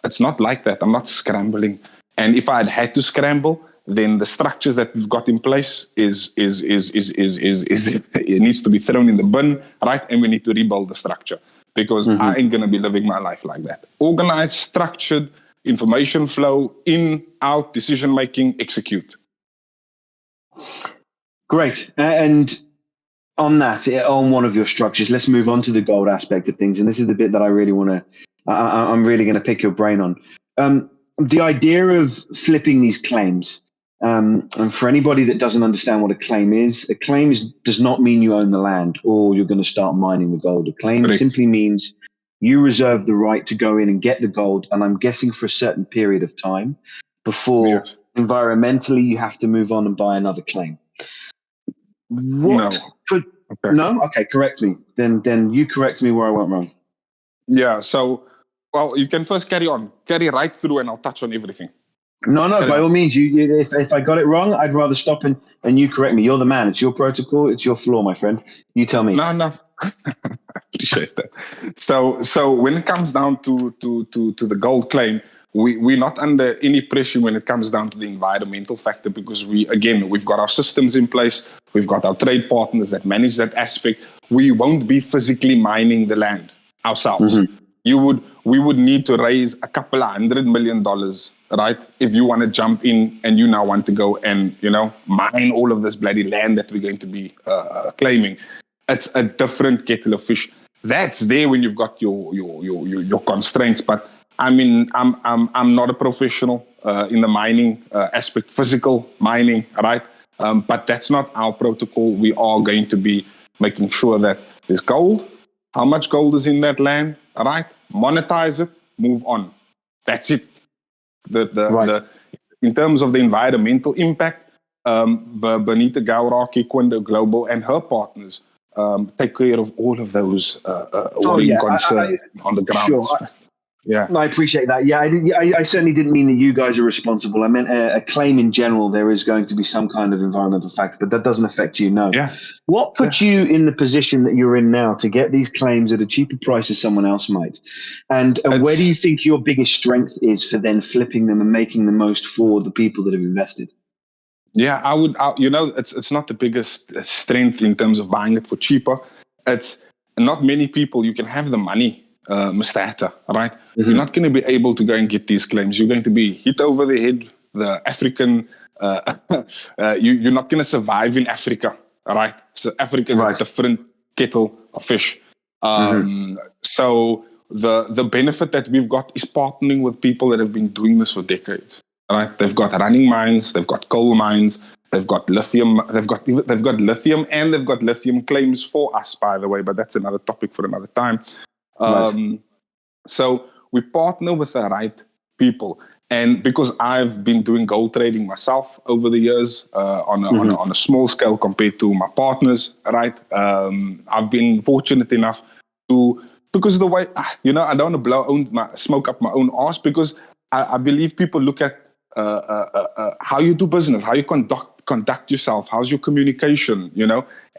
it's not like that. I'm not scrambling. And if I had to scramble, then the structures that we've got in place is it needs to be thrown in the bin, right? And we need to rebuild the structure because I ain't gonna be living my life like that. Organized, structured, information flow, in, out, decision making, execute. Great. And on one of your structures, let's move on to the gold aspect of things. And this is the bit that I really want to, I'm really going to pick your brain on. the idea of flipping these claims, and for anybody that doesn't understand what a claim is, does not mean you own the land or you're going to start mining the gold. A claim Correct. simply means you reserve the right to go in and get the gold, and I'm guessing for a certain period of time before Yes. environmentally you have to move on and buy another claim. What could Okay. no? Okay, correct me. Then you correct me where I went wrong. Yeah. So, well, you can first carry right through, and I'll touch on everything. No, by all means. You if I got it wrong, I'd rather stop and you correct me. You're the man. It's your protocol. It's your floor, my friend. You tell me. No. I appreciate that. So when it comes down to the gold claim, we're not under any pressure when it comes down to the environmental factor, because we've got our systems in place. We've got our trade partners that manage that aspect. We won't be physically mining the land ourselves. Mm-hmm. We would need to raise a couple of $100 million, right? If you want to jump in and you now want to go and, mine all of this bloody land that we're going to be claiming. It's a different kettle of fish. That's there when you've got your constraints. But I mean, I'm not a professional in the mining aspect, physical mining, right? But that's not our protocol. We are going to be making sure that there's gold. How much gold is in that land? All right, monetize it, move on. That's it. In terms of the environmental impact, Benita Gauraki, Quindo Global, and her partners take care of all of those worrying concerns on the ground. Sure. Yeah, I appreciate that. Yeah, I certainly didn't mean that you guys are responsible. I meant a claim in general. There is going to be some kind of environmental factor, but that doesn't affect you. No. Yeah. What put you in the position that you're in now to get these claims at a cheaper price as someone else might? And where do you think your biggest strength is for then flipping them and making the most for the people that have invested? Yeah, it's not the biggest strength in terms of buying it for cheaper. It's not many people. You can have the money, Mr. Hatter, right? Mm-hmm. You're not going to be able to go and get these claims. You're going to be hit over the head. The African, you're not going to survive in Africa, right? So Africa is a different kettle of fish. So the benefit that we've got is partnering with people that have been doing this for decades. Right? They've got running mines, they've got coal mines, they've got lithium, they've got lithium, and they've got lithium claims for us, by the way. But that's another topic for another time. So we partner with the right people, and because I've been doing gold trading myself over the years on a small scale compared to my partners, right? I've been fortunate enough to, because of the way I don't want to smoke up my own arse, because I believe people look at how you do business, how you conduct yourself, how's your communication,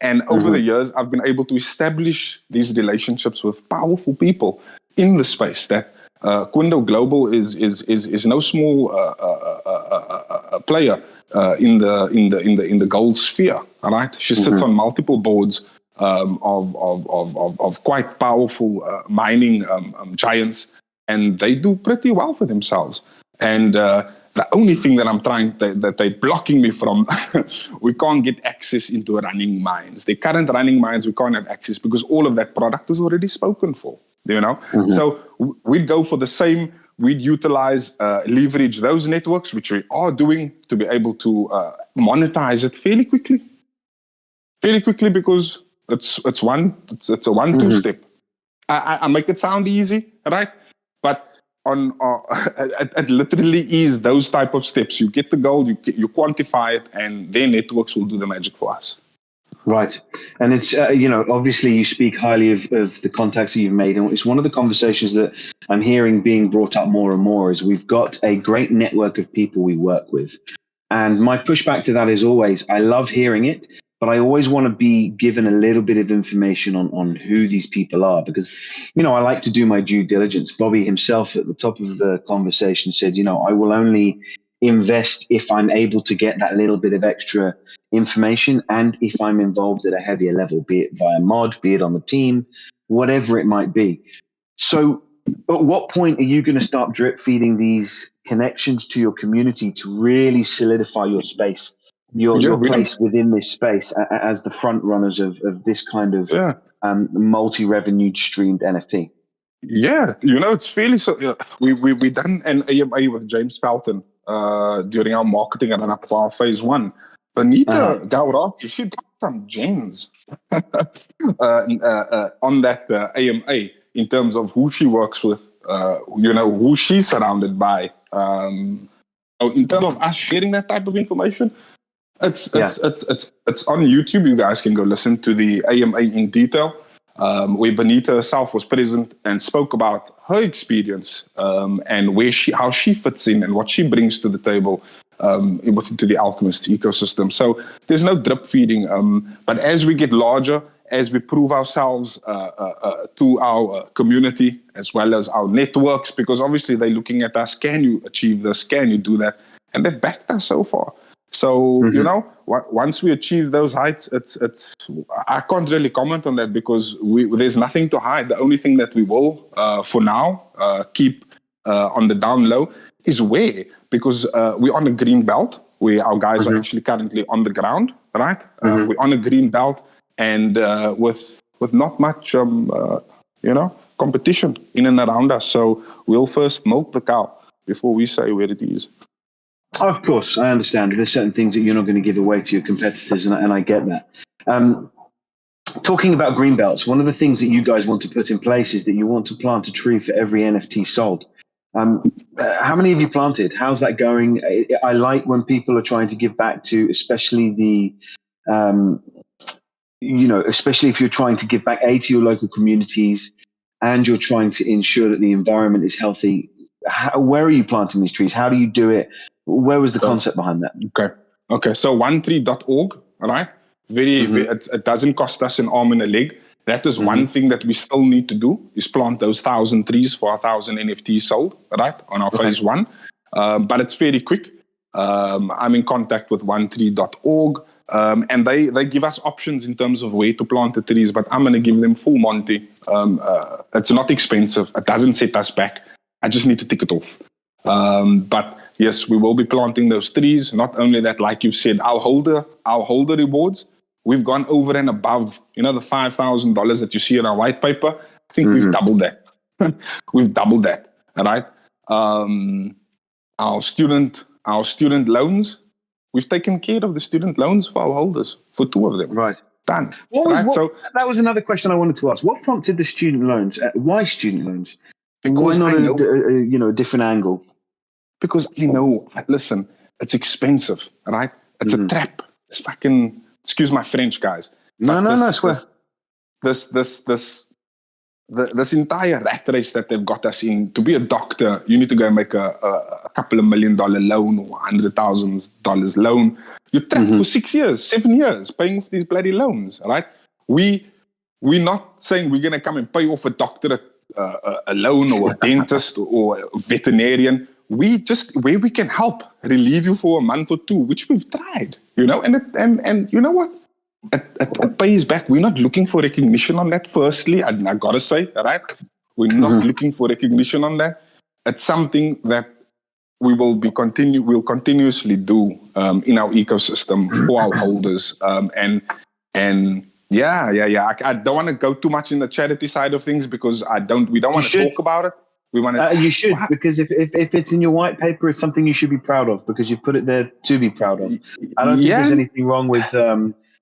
and over the years, I've been able to establish these relationships with powerful people in the space. That Quindo Global is no small player in the gold sphere. All right, she sits on multiple boards of quite powerful mining giants, and they do pretty well for themselves. And the only thing that that they're blocking me from, we can't get access into running mines. The current running mines, we can't have access because all of that product is already spoken for, So we'd go for the same, we'd utilize, leverage those networks, which we are doing, to be able to monetize it fairly quickly, because it's a 1-2 step. I make it sound easy, right? But it literally is those type of steps. You get the gold, you quantify it, and their networks will do the magic for us. Right. And it's, obviously you speak highly of the contacts that you've made. And it's one of the conversations that I'm hearing being brought up more and more is we've got a great network of people we work with. And my pushback to that is always, I love hearing it, but I always want to be given a little bit of information on who these people are, because, I like to do my due diligence. Bobby himself at the top of the conversation said, I will only invest if I'm able to get that little bit of extra information and if I'm involved at a heavier level, be it via mod, be it on the team, whatever it might be. So at what point are you going to start drip feeding these connections to your community to really solidify your space? Your place within this space as the front runners of this kind of multi-revenue streamed NFT? Yeah, it's fairly so. We done an AMA with James Pelton during our marketing and up for our phase 1. Benita Gaurati, she dropped some gems on that AMA in terms of who she works with, who she's surrounded by. So in terms of us sharing that type of information, it's on YouTube. You guys can go listen to the AMA in detail, where Benita herself was present and spoke about her experience and how she fits in and what she brings to the table into the Alchemists ecosystem. So there's no drip feeding, but as we get larger, as we prove ourselves to our community as well as our networks, because obviously they're looking at us, can you achieve this, can you do that, and they've backed us so far. So once we achieve those heights, it's I can't really comment on that because there's nothing to hide. The only thing that we will for now keep on the down low is where, because we're on a green belt where our guys are actually currently on the ground, right? We're on a green belt and with not much competition in and around us. So we'll first milk the cow before we say where it is. Of course, I understand. There's certain things that you're not going to give away to your competitors, and I get that. Talking about green belts, one of the things that you guys want to put in place is that you want to plant a tree for every NFT sold. How many have you planted? How's that going? I like when people are trying to give back to, especially especially if you're trying to give back to your local communities and you're trying to ensure that the environment is healthy. Where are you planting these trees? How do you do it? Where was the concept behind that? Okay. So onetree.org, all right? It doesn't cost us an arm and a leg. That is one thing that we still need to do, is plant those 1,000 trees for 1,000 NFTs sold, right, on our phase 1. But it's very quick. I'm in contact with onetree.org, and they give us options in terms of where to plant the trees, but I'm going to give them full Monty. It's not expensive. It doesn't set us back. I just need to tick it off. But yes, we will be planting those trees. Not only that, like you said, our holder rewards, we've gone over and above, the $5,000 that you see in our white paper. I think we've doubled that. We've doubled that. All right. Our student loans, we've taken care of the student loans for our holders, for 2 of them. Right. Done. That was another question I wanted to ask. What prompted the student loans? Why student loans? Why not a different angle? Because listen, it's expensive, right? It's a trap. It's fucking, excuse my French, guys. No, swear. This entire rat race that they've got us in, to be a doctor, you need to go and make a couple of $1 million loan or $100,000 loan. You're trapped for 6 years, 7 years, paying off these bloody loans, right? We're not saying we're going to come and pay off a doctorate, a loan, or a dentist or a veterinarian. We just, where we can help, relieve you for a month or 2, which we've tried, and you know what? It pays back. We're not looking for recognition on that. Firstly, I gotta say, right? We're not looking for recognition on that. It's something that we'll continuously do in our ecosystem for our holders. I don't want to go too much in the charity side of things because we don't want to talk about it. We want to. You should, because if it's in your white paper, it's something you should be proud of because you put it there to be proud of. I don't think there's anything wrong with.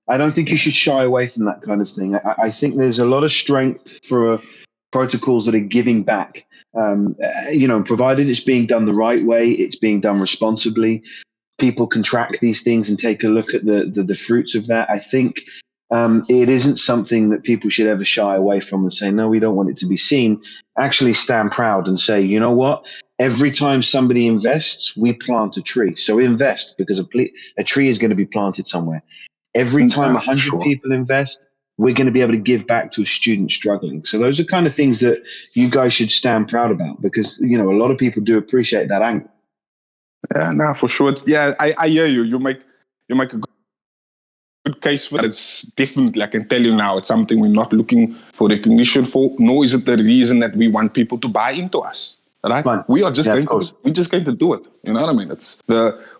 I don't think you should shy away from that kind of thing. I think there's a lot of strength for protocols that are giving back. Provided it's being done the right way, it's being done responsibly. People can track these things and take a look at the fruits of that. I think it isn't something that people should ever shy away from and say, no, we don't want it to be seen. Actually stand proud and say, you know what? Every time somebody invests, we plant a tree. So invest, because a tree is going to be planted somewhere. Every time 100 people invest, we're going to be able to give back to a student struggling. So those are kind of things that you guys should stand proud about because, a lot of people do appreciate that angle. Yeah, no, for sure. I hear you. You make a good case for it. It's definitely, I can tell you now, it's something we're not looking for recognition for, nor is it the reason that we want people to buy into us. Right? Fine. We are just going to do it. You know what I mean?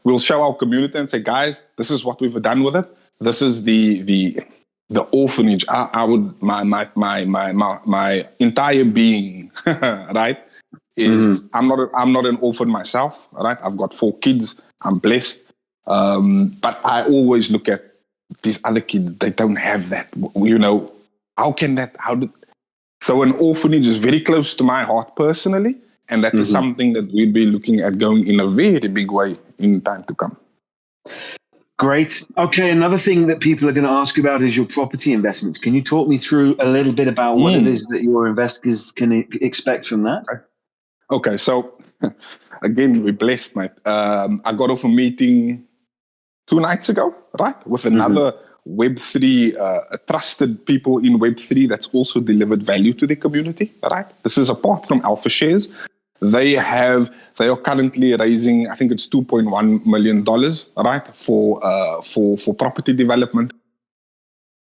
We'll show our community and say, guys, this is what we've done with it. This is the the orphanage. I would my entire being, right, is I'm not an orphan myself, right? I've got 4 kids. I'm blessed, but I always look at these other kids. They don't have that. How can that? So an orphanage is very close to my heart personally, and that is something that we'll be looking at going in a very big way in time to come. Great. Okay, another thing that people are going to ask about is your property investments. Can you talk me through a little bit about what it is that your investors can expect from that? Okay, so again, we're blessed, mate. I got off a meeting 2 nights ago, right, with another Web3 trusted people in Web3 that's also delivered value to the community, right? This is apart from Alpha Shares. They are currently raising, I think it's $2.1 million, right, for property development,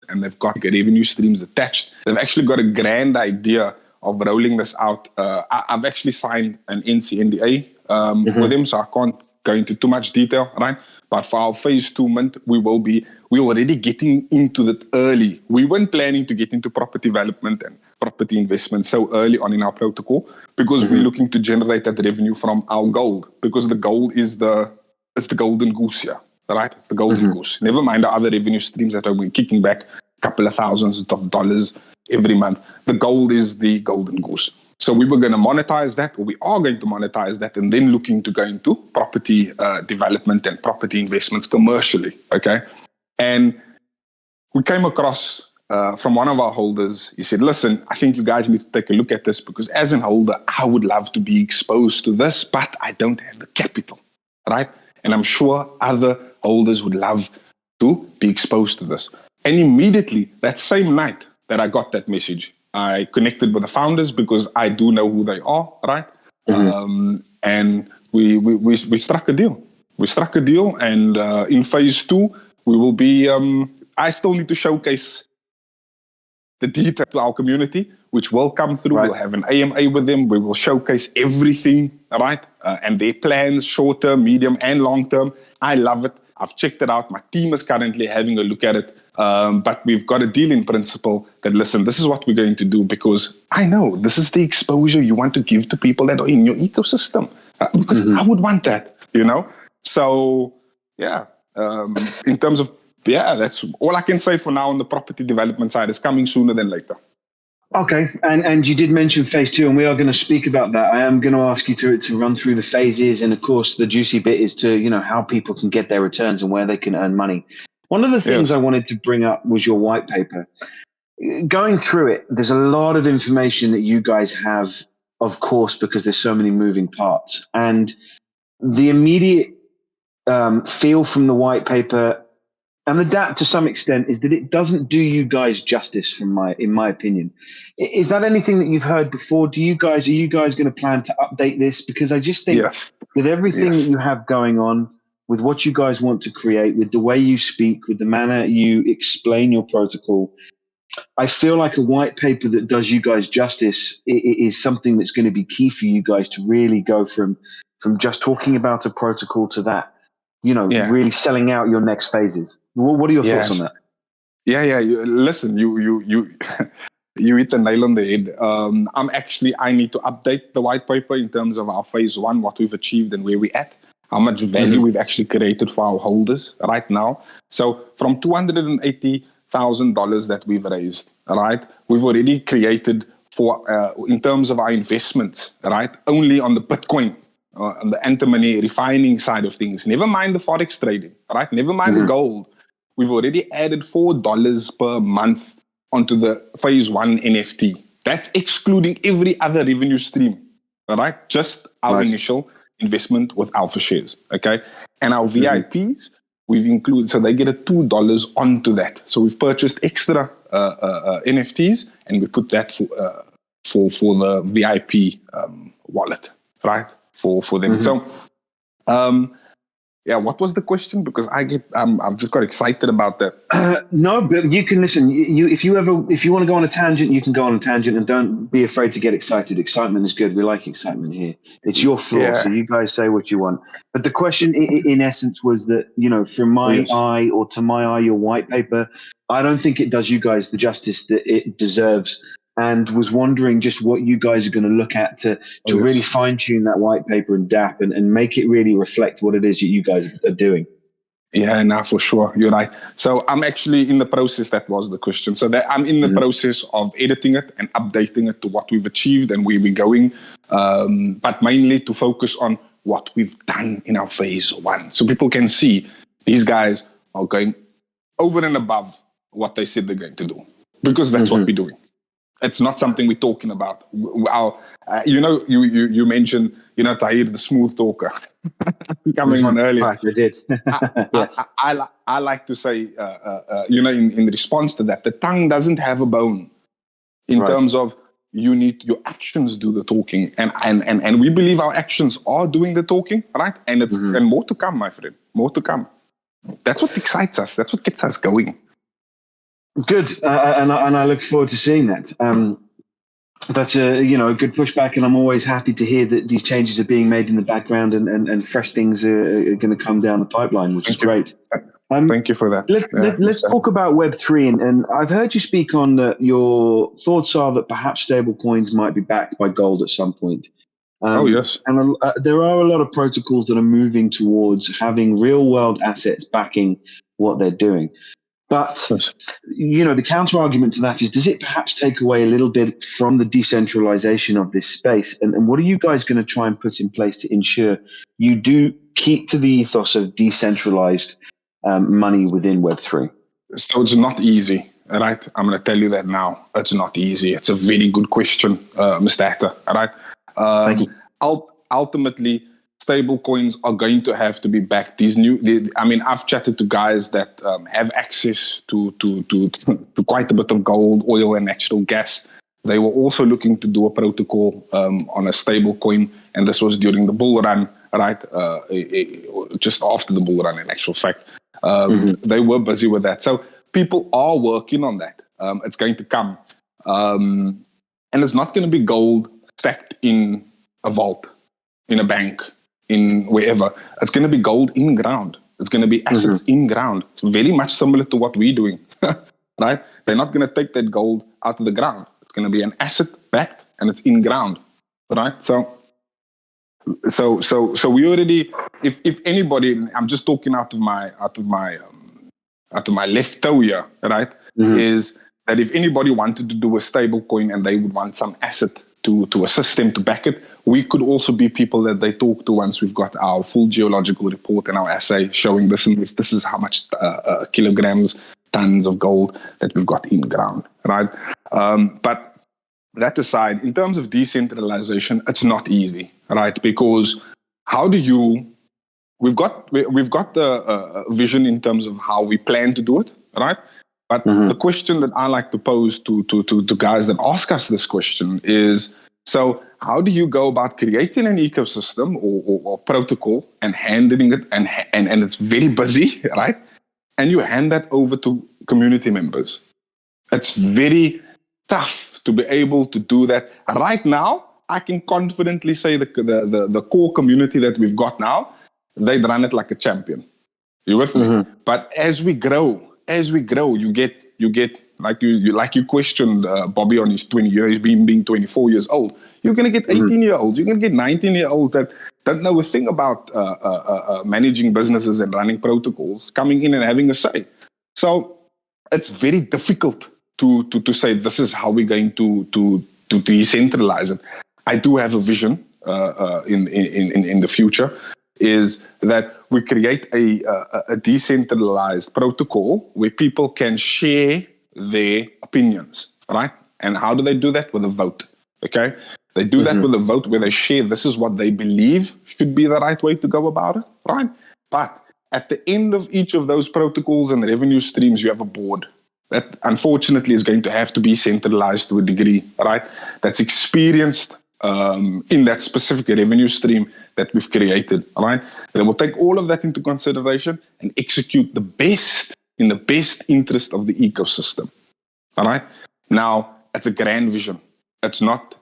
and they've got revenue streams attached. They've actually got a grand idea of rolling this out. I've actually signed an NCNDA with them, so I can't go into too much detail, right? But for our phase 2 month, we're already getting into that early. We weren't planning to get into property development and property investment so early on in our protocol because we're looking to generate that revenue from our gold, because the gold is the golden goose here, right? It's the golden goose. Never mind the other revenue streams that are kicking back a couple of thousands of dollars every month. The gold is the golden goose. So we were going to monetize that, or we are going to monetize that, and then looking to go into property development and property investments commercially, okay? And we came across from one of our holders. He said, listen, I think you guys need to take a look at this, because as an holder, I would love to be exposed to this, but I don't have the capital, right? And I'm sure other holders would love to be exposed to this. And immediately, that same night that I got that message, I connected with the founders because I do know who they are, right? And we struck a deal. We struck a deal, and in phase 2, we will be. I still need to showcase the detail to our community, which will come through. Right. We'll have an AMA with them. We will showcase everything, right? And their plans, short term, medium, and long term. I love it. I've checked it out. My team is currently having a look at it. But we've got a deal in principle that, listen, this is what we're going to do, because I know this is the exposure you want to give to people that are in your ecosystem. Because I would want that, So, yeah, in terms of, that's all I can say for now on the property development side. It's coming sooner than later. Okay, and you did mention phase 2, and we are going to speak about that. I am going to ask you to run through the phases, and of course, the juicy bit is to, how people can get their returns and where they can earn money. One of the things I wanted to bring up was your white paper. Going through it, there's a lot of information that you guys have, of course, because there's so many moving parts. And the immediate feel from the white paper, and the DAT to some extent, is that it doesn't do you guys justice, in my opinion. Is that anything that you've heard before? Are you guys going to plan to update this? Because I just think with everything that you have going on, with what you guys want to create, with the way you speak, with the manner you explain your protocol, I feel like a white paper that does you guys justice is something that's going to be key for you guys to really go from just talking about a protocol to that, really selling out your next phases. What are your thoughts on that? Listen, you hit the nail on the head. I need to update the white paper in terms of our phase 1, what we've achieved and where we're at. How much value we've actually created for our holders right now. So from $280,000 that we've raised, right, we've already created for, in terms of our investments, right, only on the Bitcoin, on the antimony refining side of things, never mind the Forex trading, right, never mind the gold. We've already added $4 per month onto the phase 1 NFT. That's excluding every other revenue stream, right, just our initial investment with Alpha Shares, okay? And our VIPs, we've included, so they get a $2 onto that. So we've purchased extra NFTs, and we put that for the VIP wallet, right? For them. So, what was the question? Because I've just got excited about that. No, but you can listen. If you want to go on a tangent, you can go on a tangent, and don't be afraid to get excited. Excitement is good. We like excitement here. It's your floor, so you guys say what you want. But the question, in essence, was that from my eye, or to my eye, your white paper, I don't think it does you guys the justice that it deserves. And was wondering just what you guys are going to look at to really fine tune that white paper and DAP and make it really reflect what it is that you guys are doing. Yeah, no, for sure. You're right. So I'm actually in the process. That was the question. So that I'm in the process of editing it and updating it to what we've achieved and where we're going. But mainly to focus on what we've done in our phase 1. So people can see these guys are going over and above what they said they're going to do. Because that's what we're doing. It's not something we're talking about. You mentioned, Tahir, the smooth talker, coming on earlier. Right, I did. Yes. I like to say, in response to that, the tongue doesn't have a bone in terms of your actions do the talking. And we believe our actions are doing the talking, right? And and more to come, my friend, more to come. That's what excites us. That's what gets us going. Good, and I look forward to seeing that. That's a good pushback, and I'm always happy to hear that these changes are being made in the background and fresh things are going to come down the pipeline, which is great. Thank you for that. Let's talk about Web3, and I've heard you speak on that. Your thoughts are that perhaps stable coins might be backed by gold at some point. Yes. And there are a lot of protocols that are moving towards having real world assets backing what they're doing. But, the counter argument to that is, does it perhaps take away a little bit from the decentralization of this space? And what are you guys going to try and put in place to ensure you do keep to the ethos of decentralized money within Web3? So it's not easy, right? I'm going to tell you that now. It's not easy. It's a very good question, Mr. Actor, right? Thank you. Ultimately, stable coins are going to have to be backed. I've chatted to guys that have access to quite a bit of gold, oil, and natural gas. They were also looking to do a protocol on a stable coin, and this was during the bull run, right? Just after the bull run, in actual fact. They were busy with that. So people are working on that. It's going to come. And it's not going to be gold stacked in a vault, in a bank, in wherever. It's going to be gold in ground. It's going to be assets in ground. It's very much similar to what we're doing, right? They're not going to take that gold out of the ground. It's going to be an asset backed and it's in ground, right? So we already, if anybody, I'm just talking out of my left toe here, right? Is that if anybody wanted to do a stable coin and they would want some asset to assist them to back it, we could also be people that they talk to once we've got our full geological report and our assay showing this and this. This is how much kilograms, tons of gold that we've got in ground, right? But that aside, in terms of decentralization, it's not easy, right? Because how do you? We've got the vision in terms of how we plan to do it, right? But the question that I like to pose to guys that ask us this question is, so how do you go about creating an ecosystem or protocol and handling it and it's very busy, right? And you hand that over to community members. It's very tough to be able to do that. Right now, I can confidently say the core community that we've got now, they run it like a champion. You with me? But as we grow, you get like you questioned Bobby on his 20 years, being 24 years old. You're going to get 18-year-olds. You're going to get 19-year-olds that don't know a thing about managing businesses and running protocols, coming in and having a say. So it's very difficult to say this is how we're going to decentralize it. I do have a vision in the future, is that we create a decentralized protocol where people can share their opinions, right? And how do they do that? With a vote, okay? They do that with a vote where they share this is what they believe should be the right way to go about it, right? But at the end of each of those protocols and revenue streams, you have a board that unfortunately is going to have to be centralized to a degree, right? That's experienced in that specific revenue stream that we've created, right? And we'll take all of that into consideration and execute the best in the best interest of the ecosystem, all right? Now, it's a grand vision. It's not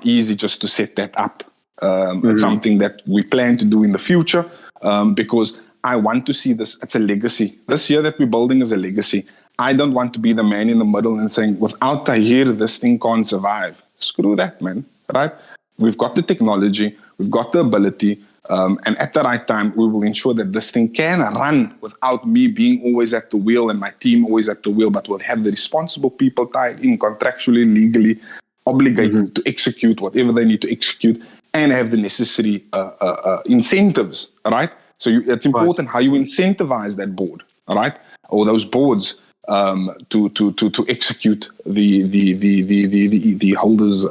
easy just to set that up. It's something that we plan to do in the future because I want to see this. It's a legacy. This year that we're building is a legacy. I don't want to be the man in the middle and saying, without Tahir, this thing can't survive. Screw that, man, right? We've got the technology, we've got the ability, and at the right time, we will ensure that this thing can run without me being always at the wheel and my team always at the wheel, but we'll have the responsible people tied in contractually, legally, obligated to execute whatever they need to execute and have the necessary incentives, right? So it's important how you incentivize that board, all right, or those boards to execute the holders'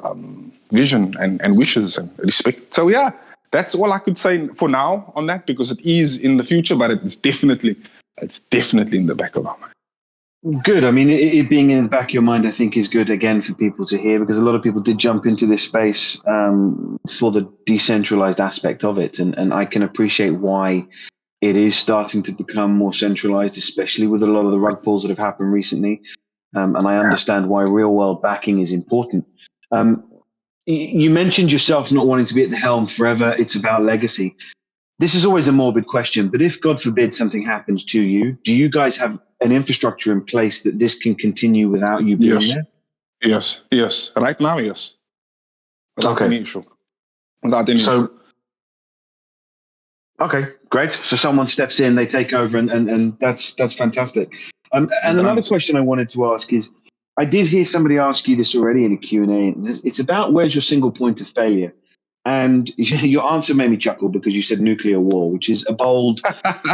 vision and wishes and respect. So yeah, that's all I could say for now on that, because it is in the future, but it's definitely in the back of our mind. Good. I mean, it being in the back of your mind, I think, is good again for people to hear, because a lot of people did jump into this space for the decentralized aspect of it, and I can appreciate why it is starting to become more centralized, especially with a lot of the rug pulls that have happened recently. And I understand why real world backing is important. You mentioned yourself not wanting to be at the helm forever. It's about legacy. This is always a morbid question, but if, God forbid, something happens to you, do you guys have an infrastructure in place that this can continue without you being there? Yes. Right now, yes. Without any issue. Okay, great. So someone steps in, they take over, and that's fantastic. And another question I wanted to ask is, I did hear somebody ask you this already in a Q&A. It's about where's your single point of failure? And your answer made me chuckle because you said nuclear war, which is a bold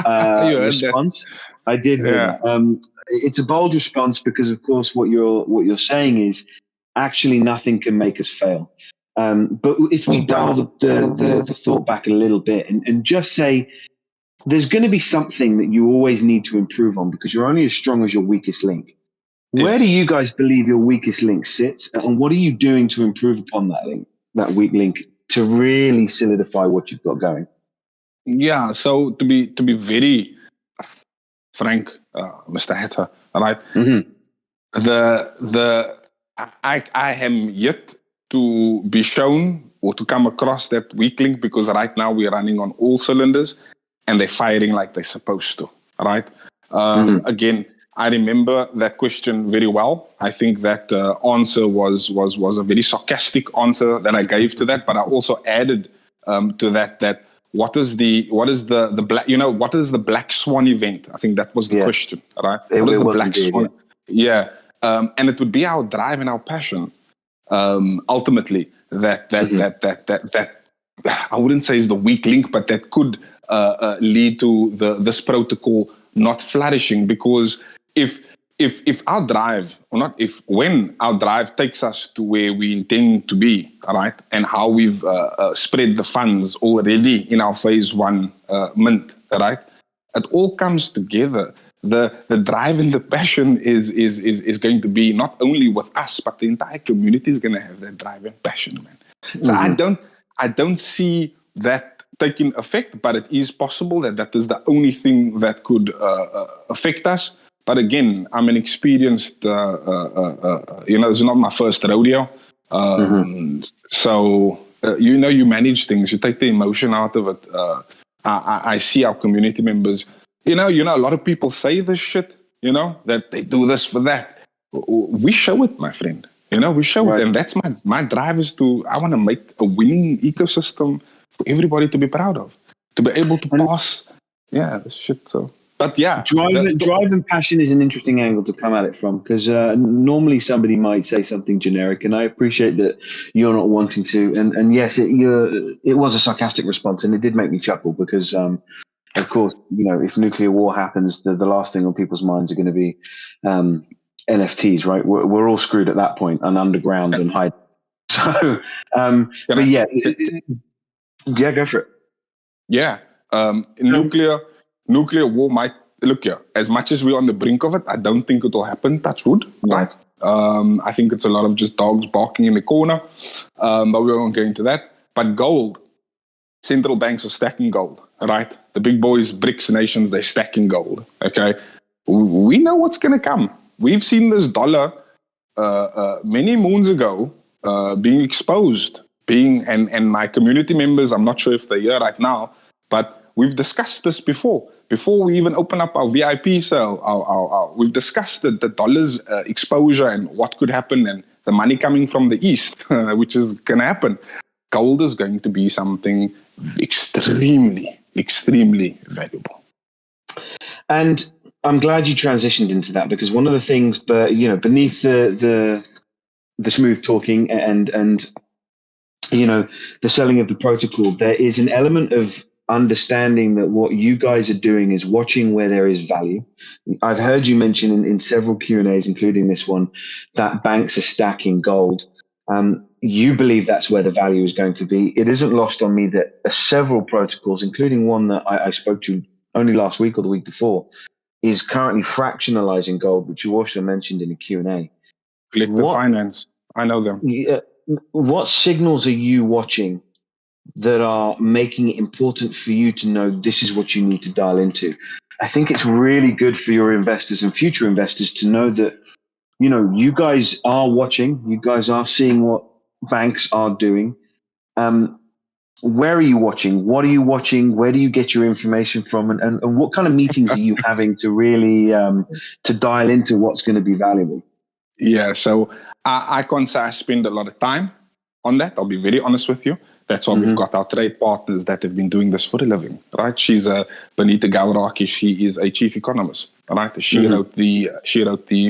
response. I did hear that. It's a bold response because, of course, what you're saying is actually nothing can make us fail. But if we dial the thought back a little bit and just say there's going to be something that you always need to improve on, because you're only as strong as your weakest link. Where do you guys believe your weakest link sits, and what are you doing to improve upon that link, that weak link, to really solidify what you've got going? Yeah, so to be very frank, Mr. Hatter, all right? I am yet to be shown or to come across that weak link, because right now we're running on all cylinders and they're firing like they're supposed to, right? Again, I remember that question very well. I think that answer was a very sarcastic answer that I gave to that, but I also added to that what is the black, what is the black swan event? I think that was the question, right? What is the black swan? Yeah. And it would be our drive and our passion, ultimately, that I wouldn't say is the weak link, but that could lead to this protocol not flourishing. Because if our drive, or not if, when our drive takes us to where we intend to be, all right, and how we've spread the funds already in our phase one mint, all right, it all comes together. The drive and the passion is going to be not only with us, but the entire community is going to have that drive and passion, man. So I don't see that taking effect, but it is possible that is the only thing that could affect us. But again, I'm an experienced, it's not my first rodeo. So, you manage things, you take the emotion out of it. I see our community members, a lot of people say this shit, that they do this for that. We show it, my friend. We show it. And that's my drive is I want to make a winning ecosystem for everybody to be proud of, to be able to pass. Yeah, this shit. So, but yeah. Drive and passion is an interesting angle to come at it from, because normally somebody might say something generic, and I appreciate that you're not wanting to. And yes, it was a sarcastic response, and it did make me chuckle because, of course, if nuclear war happens, the last thing on people's minds are going to be NFTs, right? We're all screwed at that point, and underground and hide. So, but yeah, go for it. Yeah, nuclear war might look here. As much as we're on the brink of it, I don't think it will happen. Touch wood, right? I think it's a lot of just dogs barking in the corner, but we won't go into that. But gold, central banks are stacking gold, right? The big boys, BRICS nations, they're stacking gold. Okay, we know what's going to come. We've seen this dollar many moons ago being exposed, and my community members, I'm not sure if they're here right now, but we've discussed this before. Before we even open up our VIP sale, we've discussed the dollar's exposure and what could happen and the money coming from the East, which is going to happen. Gold is going to be something extremely, extremely valuable. And I'm glad you transitioned into that, because one of the things, beneath the smooth talking and the selling of the protocol, there is an element of understanding that what you guys are doing is watching where there is value. I've heard you mention in several Q&As, including this one, that banks are stacking gold. You believe that's where the value is going to be. It isn't lost on me that several protocols, including one that I spoke to only last week or the week before, is currently fractionalizing gold, which you also mentioned in the Q&A. Collective Finance, I know them. What signals are you watching that are making it important for you to know this is what you need to dial into? I think it's really good for your investors and future investors to know that, you guys are watching, you guys are seeing what banks are doing. Where are you watching? What are you watching? Where do you get your information from? And what kind of meetings are you having to really to dial into what's going to be valuable? Yeah, so I can't say I spend a lot of time on that. I'll be very honest with you. That's why we've got our trade partners that have been doing this for a living, right? She's Benita Gauraki. She is a chief economist, right? She wrote the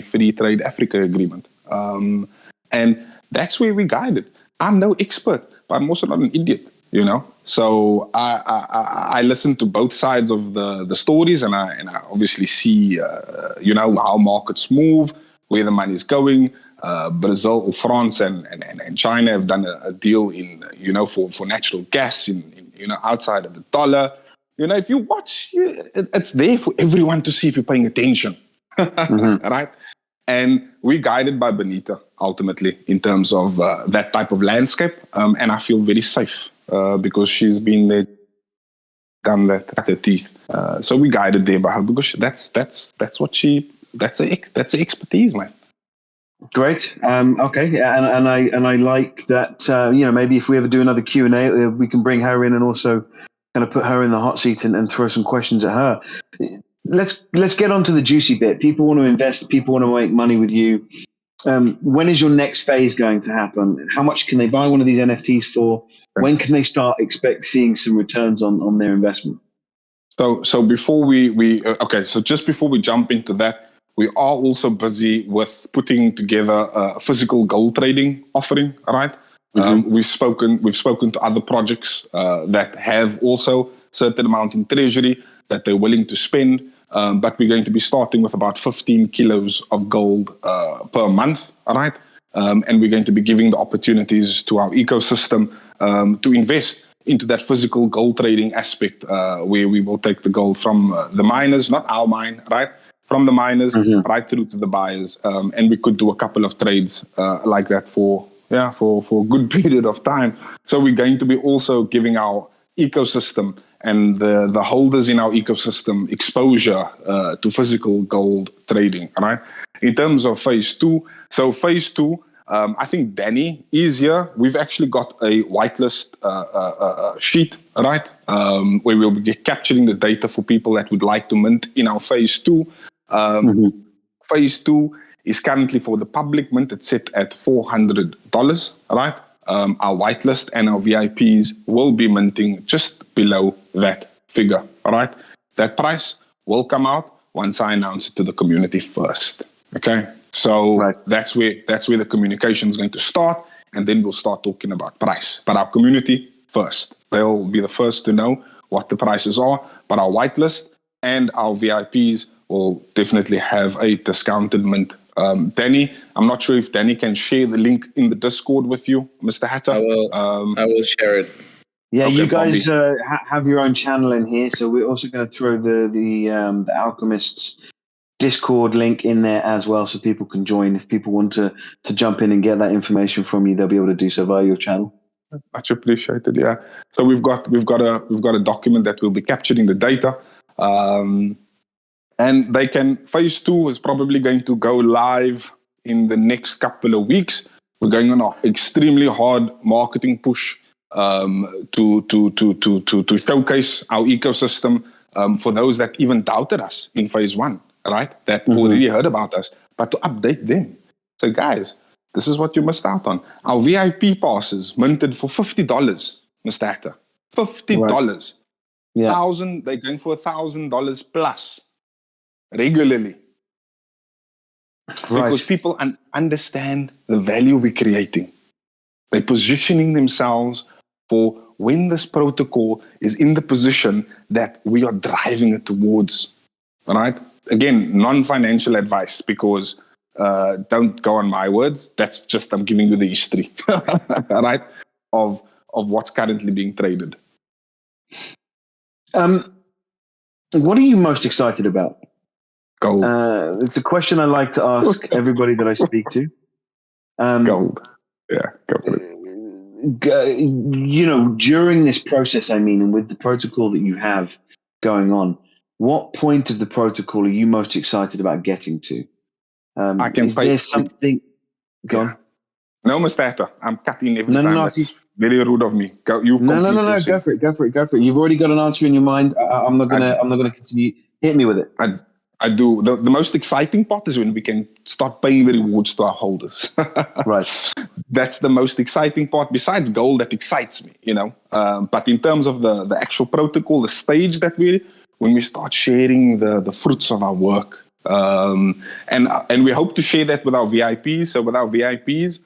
Free Trade Africa Agreement, and that's where we guided. I'm no expert, but I'm also not an idiot, So I listen to both sides of the stories, and I obviously see how markets move, where the money is going. Brazil or France and China have done a deal in for natural gas in outside of the dollar. If you watch, it's there for everyone to see if you're paying attention, right? And we're guided by Benita ultimately in terms of that type of landscape, and I feel very safe because she's been there, done that at her teeth. So we guided there by her because that's the expertise, man. Great. Okay. And I like that. Maybe if we ever do another Q&A, we can bring her in and also kind of put her in the hot seat and throw some questions at her. Let's get on to the juicy bit. People want to invest. People want to make money with you. When is your next phase going to happen? How much can they buy one of these NFTs for? When can they start seeing some returns on their investment? So before so just before we jump into that, we are also busy with putting together a physical gold trading offering, right? We've spoken to other projects that have also certain amount in treasury that they're willing to spend, but we're going to be starting with about 15 kilos of gold per month, all right? And we're going to be giving the opportunities to our ecosystem to invest into that physical gold trading aspect, where we will take the gold from the miners, not our mine, right? From the miners right through to the buyers, and we could do a couple of trades like that for a good period of time. So we're going to be also giving our ecosystem and the holders in our ecosystem exposure to physical gold trading. Right. In terms of phase 2, so phase 2, I think Danny is here. We've actually got a whitelist sheet, right, where we'll be capturing the data for people that would like to mint in our phase 2. Phase 2 is currently for the public mint. It's set at $400, right? Our whitelist and our VIPs will be minting just below that figure, all right? That price will come out once I announce it to the community first, okay? So that's where the communication is going to start, and then we'll start talking about price. But our community first. They'll be the first to know what the prices are, but our whitelist and our VIPs will definitely have a discounted mint. Danny, I'm not sure if Danny can share the link in the Discord with you, Mr. Hatter. I will share it. Yeah, okay, you guys have your own channel in here, so we're also going to throw the Alchemists Discord link in there as well, so people can join. If people want to jump in and get that information from you, they'll be able to do so via your channel. Much appreciated. Yeah. So we've got a document that will be capturing the data. And phase 2 is probably going to go live in the next couple of weeks. We're going on an extremely hard marketing push to showcase our ecosystem for those that even doubted us in phase 1, right? That already heard about us, but to update them. So guys, this is what you missed out on. Our VIP passes minted for $50, Mr. Actor. $50. Right. Yeah. They're going for $1,000 plus regularly. Right. Because people understand the value we're creating. They're positioning themselves for when this protocol is in the position that we are driving it towards. Right? Again, non-financial advice, because don't go on my words. That's just, I'm giving you the history, right, of what's currently being traded. What are you most excited about? Gold. It's a question I like to ask everybody that I speak to. Gold. Yeah, go for it. During this process, and with the protocol that you have going on, what point of the protocol are you most excited about getting to? I can is there something? Go on. No, Mr. Actor, I'm cutting every time. No, that's very rude of me. Go, you no. Go for it. You've already got an answer in your mind. I'm not gonna continue. Hit me with it. I do. The most exciting part is when we can start paying the rewards to our holders. Right. That's the most exciting part. Besides gold, that excites me, But in terms of the actual protocol, the stage that when we start sharing the fruits of our work, and we hope to share that with our VIPs. So with our VIPs,